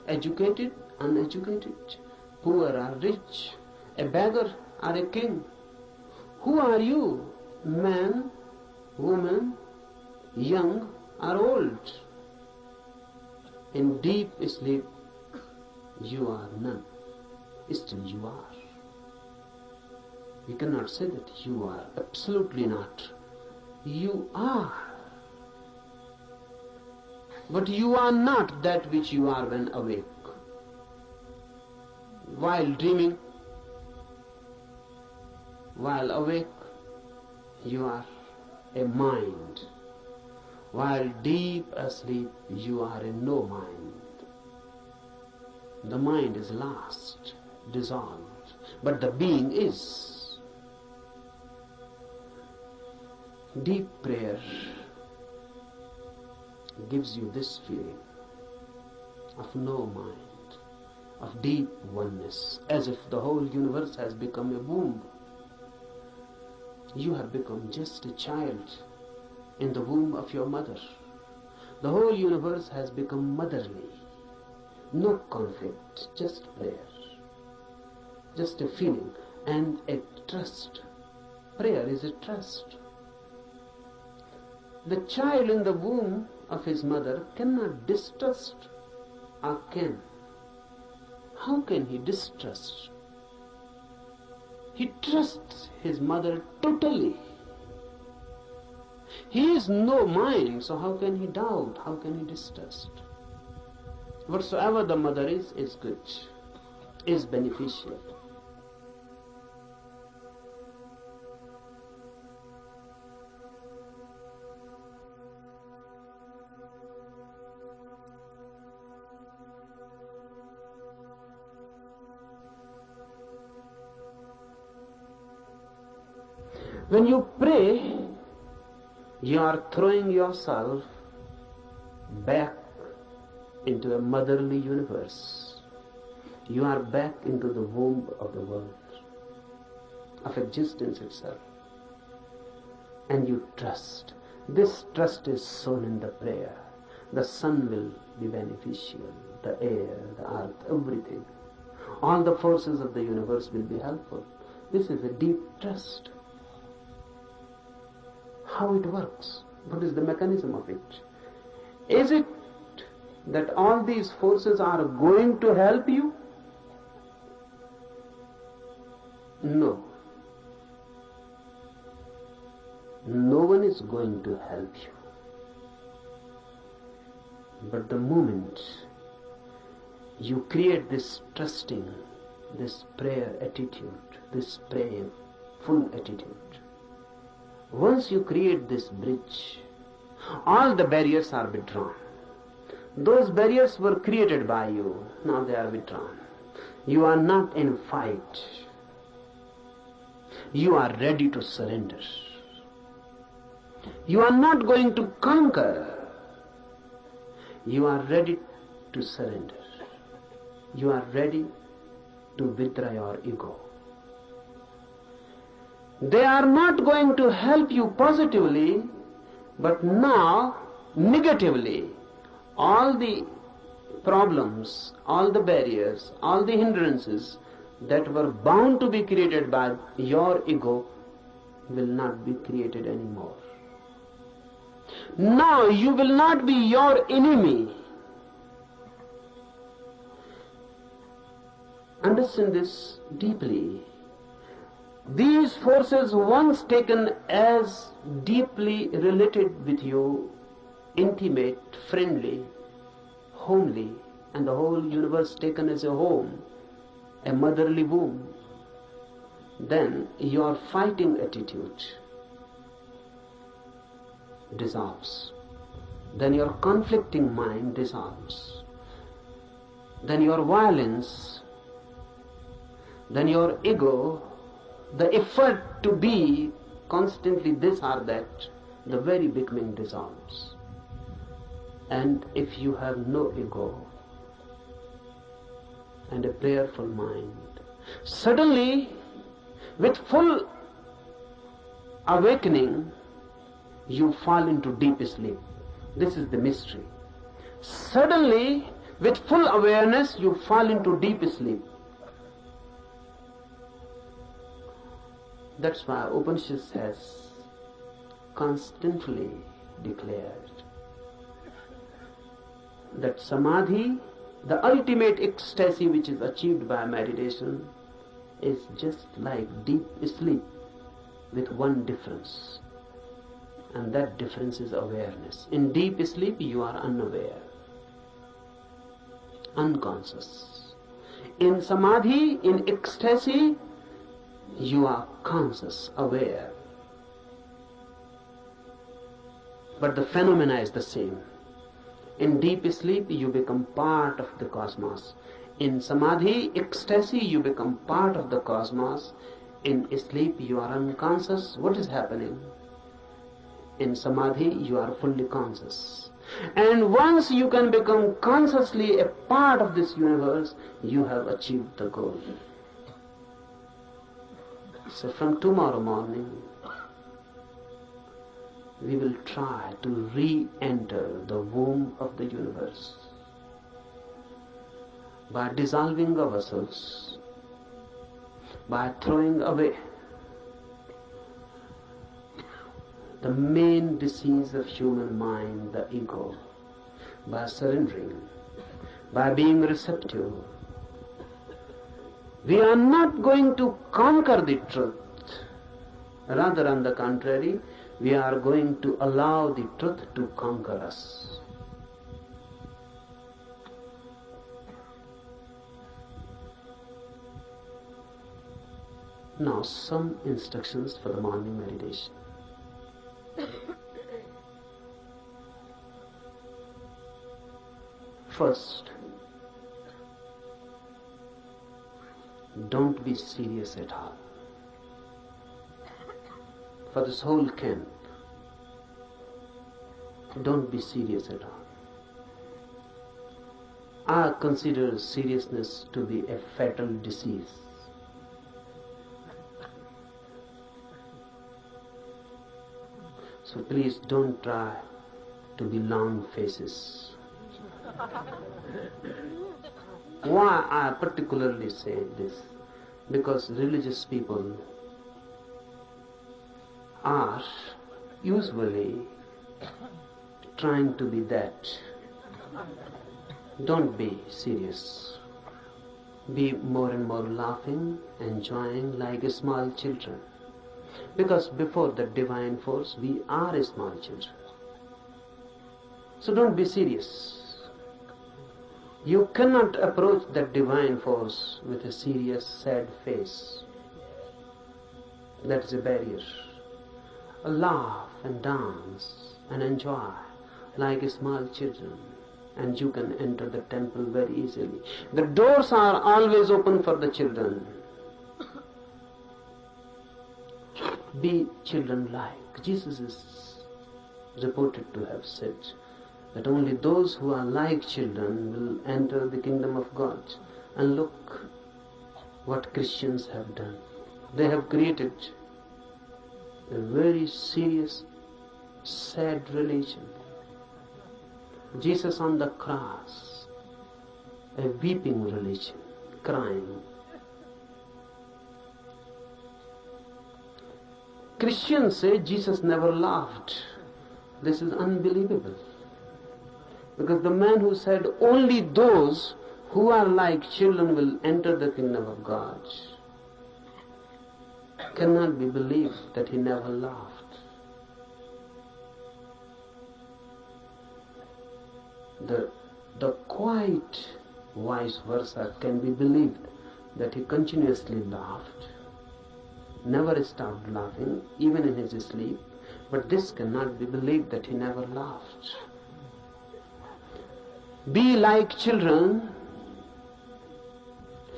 Educated, uneducated, poor or rich, a beggar or a king? Who are you? Man, woman, young or old? In deep sleep, you are none. Still you are. You cannot say that you are. Absolutely not. You are. But you are not that which you are when awake. While dreaming, while awake, you are a mind. While deep asleep, you are a no mind. The mind is lost, dissolved, but the being is. Deep prayer gives you this feeling of no mind, of deep oneness, as if the whole universe has become a womb. You have become just a child in the womb of your mother. The whole universe has become motherly. No conflict, just prayer, just a feeling and a trust. Prayer is a trust. The child in the womb of his mother cannot distrust, or can. How can he distrust? He trusts his mother totally. He is no mind, so how can he doubt? How can he distrust? Whatsoever the mother is good, is beneficial. When you pray, you are throwing yourself back into a motherly universe. You are back into the womb of the world, of existence itself. And you trust. This trust is sown in the prayer. The sun will be beneficial, the air, the earth, everything. All the forces of the universe will be helpful. This is a deep trust. How it works? What is the mechanism of it? Is it that all these forces are going to help you? No. No one is going to help you. But the moment you create this trusting, this prayer attitude, this prayerful attitude, once you create this bridge, all the barriers are withdrawn. Those barriers were created by you, now they are withdrawn. You are not in fight. You are ready to surrender. You are not going to conquer. You are ready to surrender. You are ready to withdraw your ego. They are not going to help you positively, but now negatively. All the problems, all the barriers, all the hindrances that were bound to be created by your ego will not be created anymore. Now you will not be your enemy. Understand this deeply. These forces, once taken as deeply related with you, intimate, friendly, homely, and the whole universe taken as a home, a motherly womb, then your fighting attitude dissolves. Then your conflicting mind dissolves. Then your violence, then your ego, the effort to be constantly this or that, the very beginning dissolves. And if you have no ego and a prayerful mind, suddenly, with full awakening, you fall into deep sleep. This is the mystery. Suddenly, with full awareness, you fall into deep sleep. That's why Upanishad has constantly declared that samadhi, the ultimate ecstasy which is achieved by meditation, is just like deep sleep with one difference. And that difference is awareness. In deep sleep you are unaware, unconscious. In samadhi, in ecstasy, you are conscious, aware. But the phenomena is the same. In deep sleep, you become part of the cosmos. In samadhi, ecstasy, you become part of the cosmos. In sleep, you are unconscious. What is happening? In samadhi, you are fully conscious. And once you can become consciously a part of this universe, you have achieved the goal. So from tomorrow morning, we will try to re-enter the womb of the universe by dissolving ourselves, by throwing away the main disease of human mind, the ego, by surrendering, by being receptive. We are not going to conquer the truth. Rather, on the contrary, we are going to allow the truth to conquer us. Now, some instructions for the morning meditation. First, don't be serious at all. For this whole camp, don't be serious at all. I consider seriousness to be a fatal disease. So please don't try to be long faces. Why I particularly say this? Because religious people are usually trying to be that. Don't be serious. Be more and more laughing, enjoying like small children. Because before the divine force, we are small children. So don't be serious. You cannot approach that divine force with a serious, sad face. That is a barrier. Laugh and dance and enjoy like small children, and you can enter the temple very easily. The doors are always open for the children. Be children-like. Jesus is reported to have said that only those who are like children will enter the kingdom of God. And look what Christians have done. They have created a very serious, sad religion. Jesus on the cross, a weeping religion, crying. Christians say Jesus never laughed. This is unbelievable. Because the man who said only those who are like children will enter the kingdom of God cannot be believed that he never laughed. The quite vice versa can be believed, that he continuously laughed, never stopped laughing, even in his sleep. But this cannot be believed, that he never laughed. Be like children.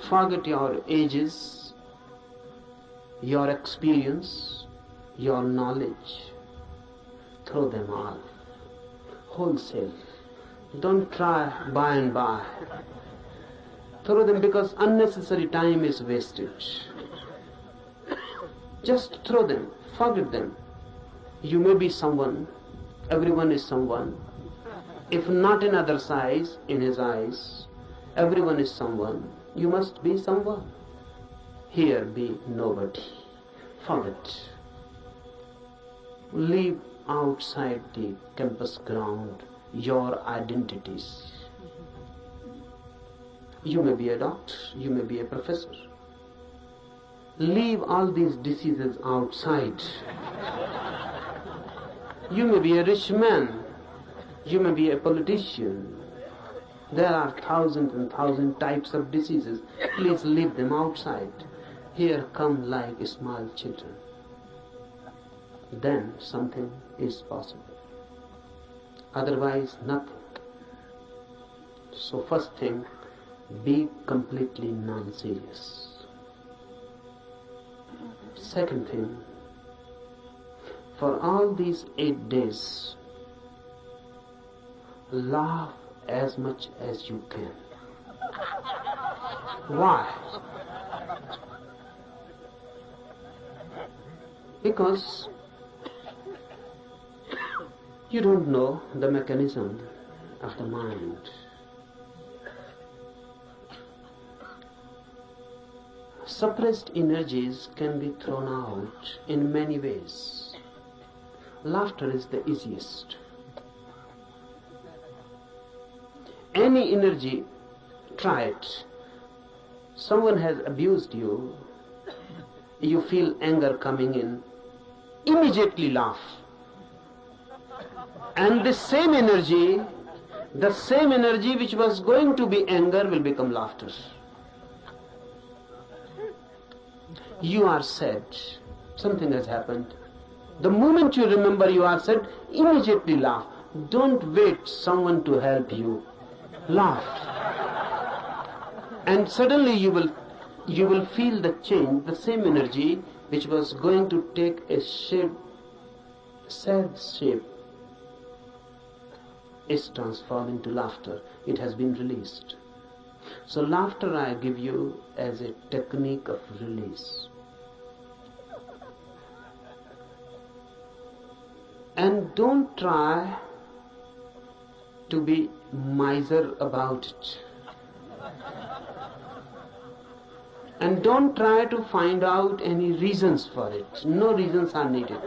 Forget your ages, your experience, your knowledge. Throw them all, wholesale. Don't try by and by. Throw them, because unnecessary time is wasted. Just throw them, forget them. You may be someone, everyone is someone. If not in other eyes, in his eyes, everyone is someone. You must be someone. Here be nobody. Forget. Leave outside the campus ground your identities. You may be a doctor, you may be a professor. Leave all these diseases outside. You may be a rich man, you may be a politician, There are thousands and thousands types of diseases. Please leave them outside. Here come like small children. Then something is possible. Otherwise, nothing. So first thing, be completely non-serious. Second thing, for all these 8 days, laugh as much as you can. Why? Because you don't know the mechanism of the mind. Suppressed energies can be thrown out in many ways. Laughter is the easiest. Any energy, try it. Someone has abused you, you feel anger coming in, immediately laugh. And the same energy which was going to be anger will become laughter. You are sad, something has happened. The moment you remember you are sad, immediately laugh. Don't wait someone to help you. Laugh. And suddenly you will feel the change, the same energy which was going to take a shape, sad shape, is transformed into laughter. It has been released. So laughter I give you as a technique of release. And don't try to be miser about it. And don't try to find out any reasons for it. No reasons are needed.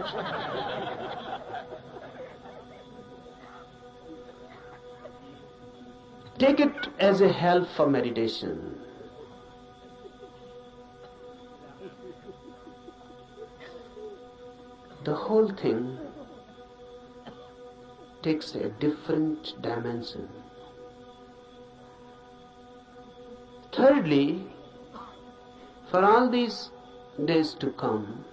Take it as a help for meditation. The whole thing takes a different dimension. Thirdly, for all these days to come,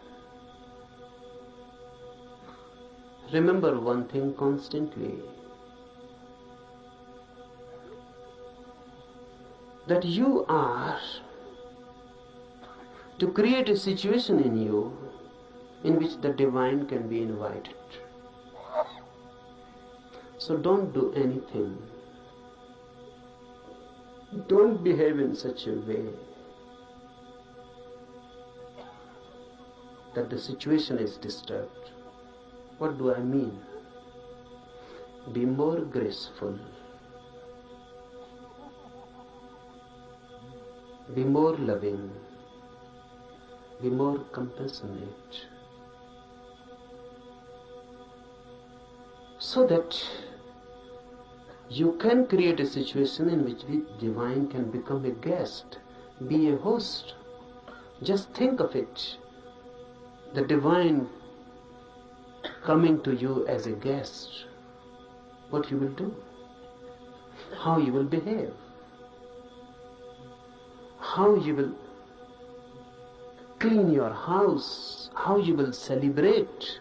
remember one thing constantly, that you are to create a situation in you in which the divine can be invited. So don't do anything. Don't behave in such a way that the situation is disturbed. What do I mean? Be more graceful. Be more loving. Be more compassionate. So that you can create a situation in which the divine can become a guest, be a host. Just think of it. The divine coming to you as a guest. What you will do? How you will behave? How you will clean your house? How you will celebrate?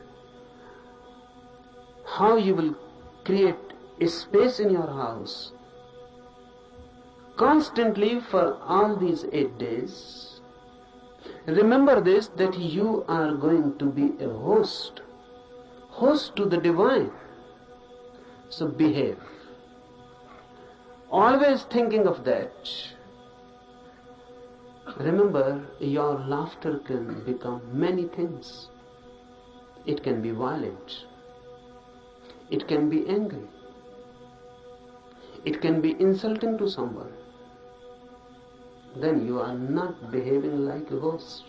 How you will create a space in your house. Constantly for all these 8 days, remember this, that you are going to be a host to the divine. So behave. Always thinking of that. Remember, your laughter can become many things. It can be violent. It can be angry. It can be insulting to someone. Then you are not behaving like a host.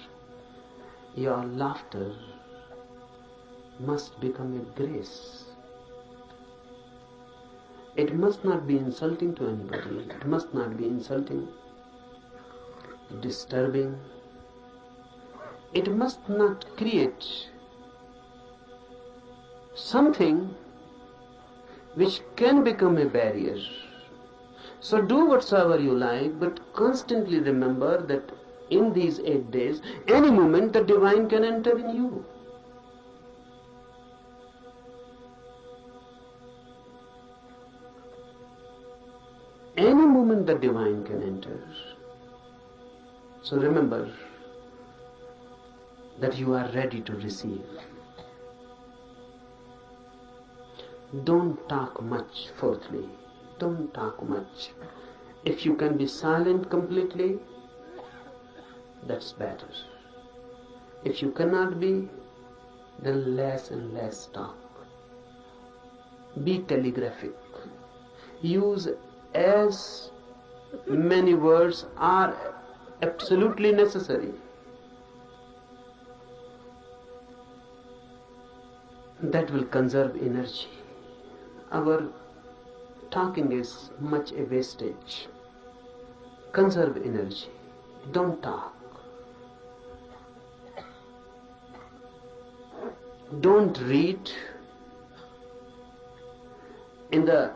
Your laughter must become a grace. It must not be insulting to anybody. It must not be insulting, disturbing. It must not create something which can become a barrier. So do whatsoever you like, but constantly remember that in these 8 days, any moment the divine can enter in you. Any moment the divine can enter. So remember that you are ready to receive. Don't talk much, fourthly. Don't talk much. If you can be silent completely, that's better. If you cannot be, then less and less talk. Be telegraphic. Use as many words are absolutely necessary. That will conserve energy. Our talking is much a wastage. Conserve energy. Don't talk. Don't read. In the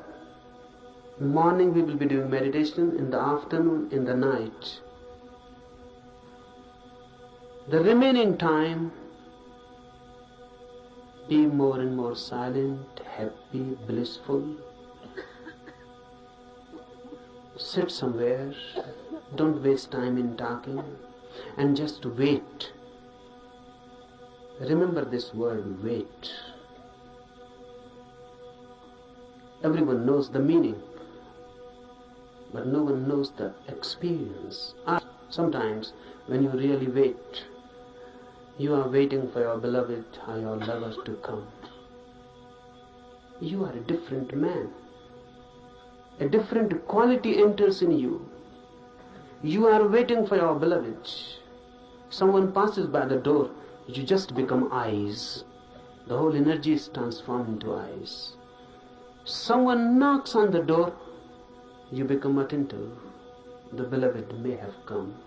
morning we will be doing meditation, in the afternoon, in the night. The remaining time, be more and more silent, happy, blissful. Sit somewhere, don't waste time in talking, and just wait. Remember this word, wait. Everyone knows the meaning, but no one knows the experience. Sometimes when you really wait, you are waiting for your beloved or your lover to come. You are a different man. A different quality enters in you. You are waiting for your beloved. Someone passes by the door, you just become eyes. The whole energy is transformed into eyes. Someone knocks on the door, you become attentive. The beloved may have come.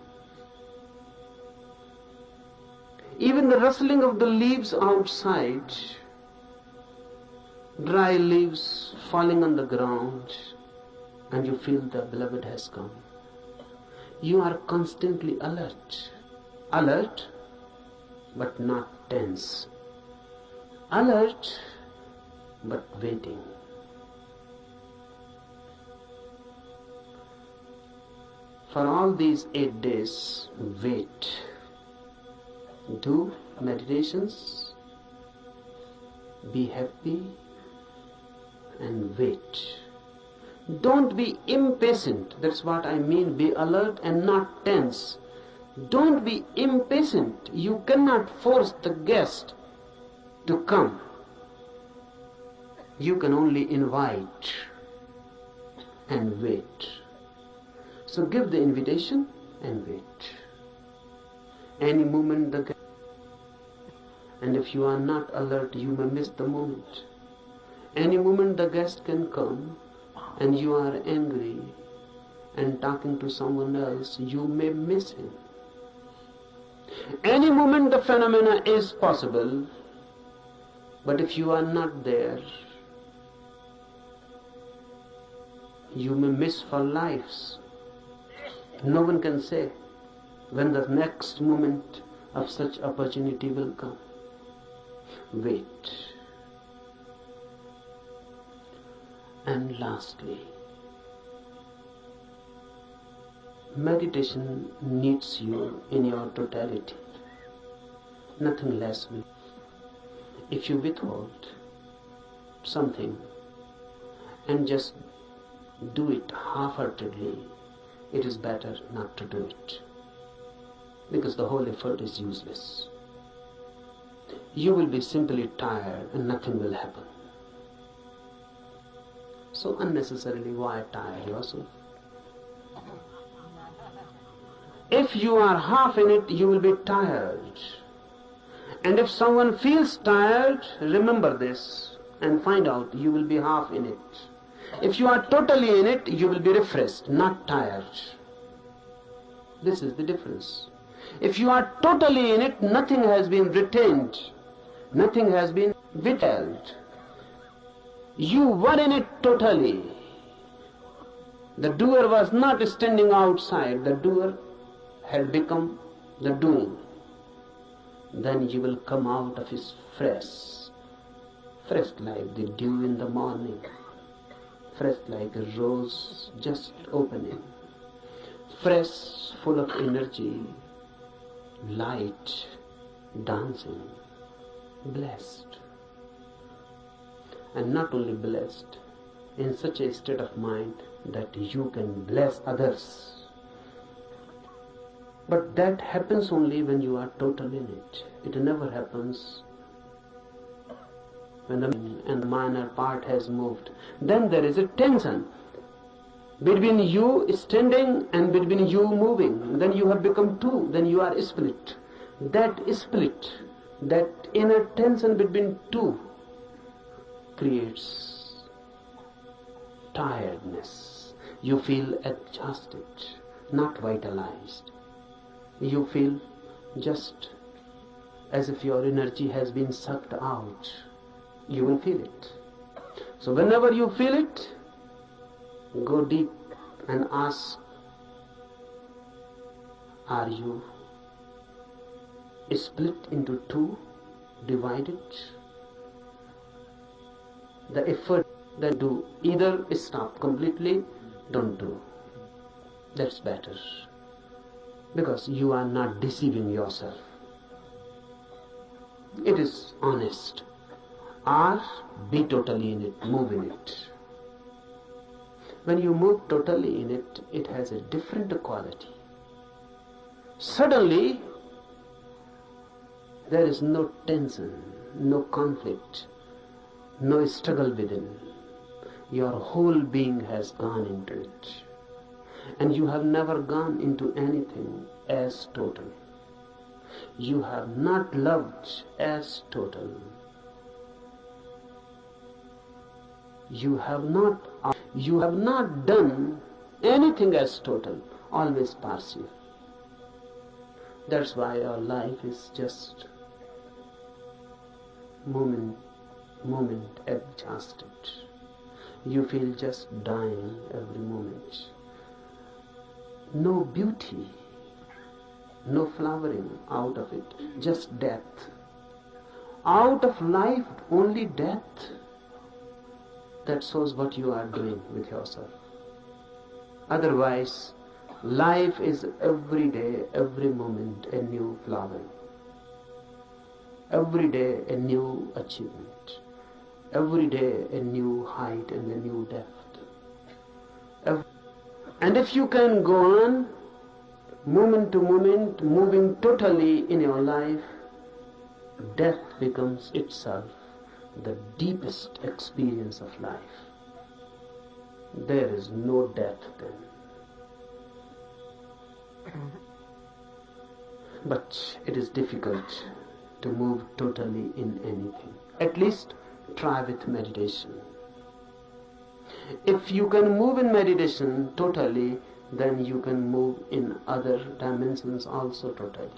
Even the rustling of the leaves outside, dry leaves falling on the ground, and you feel the beloved has come. You are constantly alert. Alert, but not tense. Alert, but waiting. For all these 8 days, wait. Do meditations, be happy, and wait. Don't be impatient. That's what I mean. Be alert and not tense. Don't be impatient. You cannot force the guest to come. You can only invite and wait. So give the invitation and wait. Any moment the guest, and if you are not alert, you may miss the moment. Any moment the guest can come, and you are angry and talking to someone else, you may miss him. Any moment the phenomena is possible, but if you are not there, you may miss for lives. No one can say when the next moment of such opportunity will come. Wait. And lastly, meditation needs you in your totality. Nothing less will. If you withhold something and just do it half-heartedly, it is better not to do it, because the whole effort is useless. You will be simply tired and nothing will happen. So unnecessarily, why tire yourself? If you are half in it, you will be tired. And if someone feels tired, remember this and find out you will be half in it. If you are totally in it, you will be refreshed, not tired. This is the difference. If you are totally in it, nothing has been retained, nothing has been withheld. You were in it totally. The doer was not standing outside, the doer had become the doing. Then you will come out of his fresh like the dew in the morning, fresh like a rose just opening, fresh, full of energy, light, dancing, blessed. And not only blessed, in such a state of mind that you can bless others. But that happens only when you are total in it. It never happens when the minor part has moved. Then there is a tension between you standing and between you moving. Then you have become two. Then you are split. That split, that inner tension between two, creates tiredness. You feel exhausted, not vitalized. You feel just as if your energy has been sucked out. You will feel it. So whenever you feel it, go deep and ask, are you split into two, divided? The effort that do, either stop completely, don't do. That's better. Because you are not deceiving yourself. It is honest. Or be totally in it, move in it. When you move totally in it, it has a different quality. Suddenly, there is no tension, no conflict, no struggle within. Your whole being has gone into it. And you have never gone into anything as total. You have not loved as total. You have not done anything as total, always partial. That's why your life is just moment exhausted. You feel just dying every moment. No beauty, no flowering out of it, just death. Out of life, only death. That shows what you are doing with yourself. Otherwise, life is every day, every moment a new flowering. Every day a new achievement. Every day a new height and a new depth. And if you can go on, moment to moment, moving totally in your life, death becomes itself the deepest experience of life. There is no death then. But it is difficult to move totally in anything. At least try with meditation. If you can move in meditation totally, then you can move in other dimensions also totally.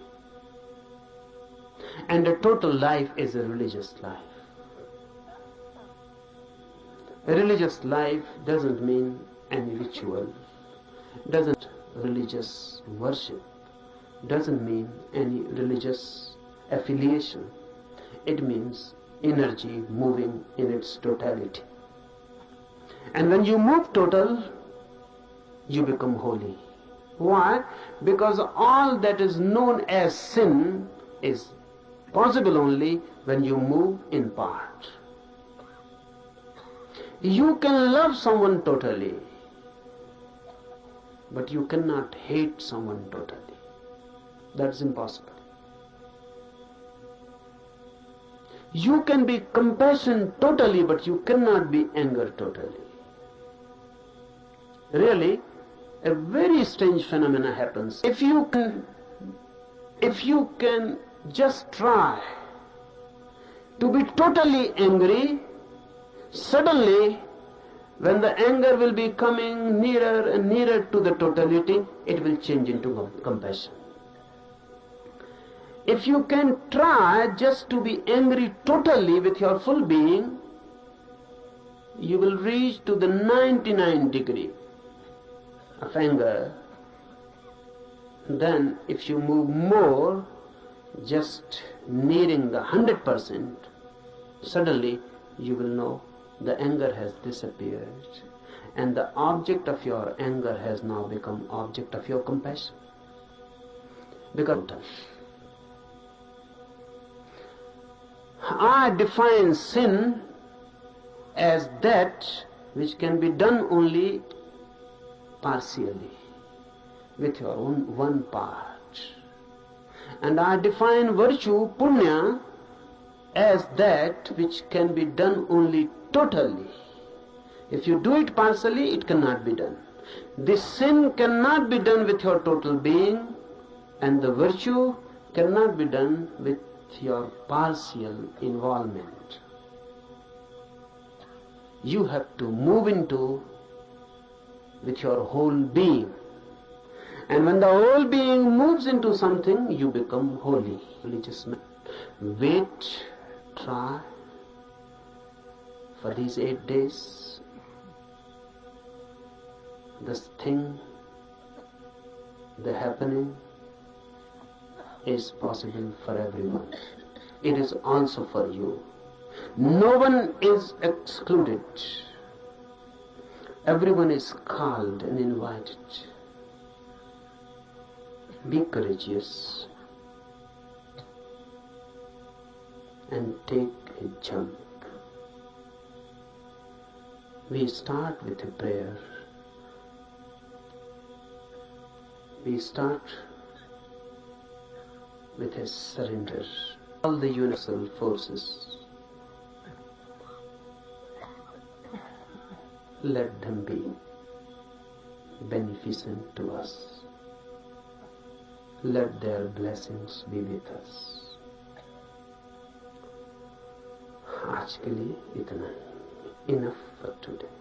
And a total life is a religious life. A religious life doesn't mean any ritual, doesn't religious worship, doesn't mean any religious affiliation. It means energy moving in its totality. And when you move total, you become holy. Why? Because all that is known as sin is possible only when you move in part. You can love someone totally, but you cannot hate someone totally. That's impossible. You can be compassion totally, but you cannot be anger totally. Really, a very strange phenomena happens. If you can just try to be totally angry, suddenly when the anger will be coming nearer and nearer to the totality, it will change into compassion. If you can try just to be angry totally with your full being, you will reach to the 99 degree. of anger, then if you move more, just nearing the 100%, suddenly you will know the anger has disappeared, and the object of your anger has now become object of your compassion. Because I define sin as that which can be done only partially, with your own one part. And I define virtue, punya, as that which can be done only totally. If you do it partially, it cannot be done. This sin cannot be done with your total being, and the virtue cannot be done with your partial involvement. You have to move into with your whole being. And when the whole being moves into something, you become holy. Religious man. Wait, try for these 8 days. This thing, the happening, is possible for everyone. It is also for you. No one is excluded. Everyone is called and invited. Be courageous and take a jump. We start with a prayer. We start with a surrender. All the universal forces, let them be beneficent to us. Let their blessings be with us. आज के लिए इतना ही. Enough for today.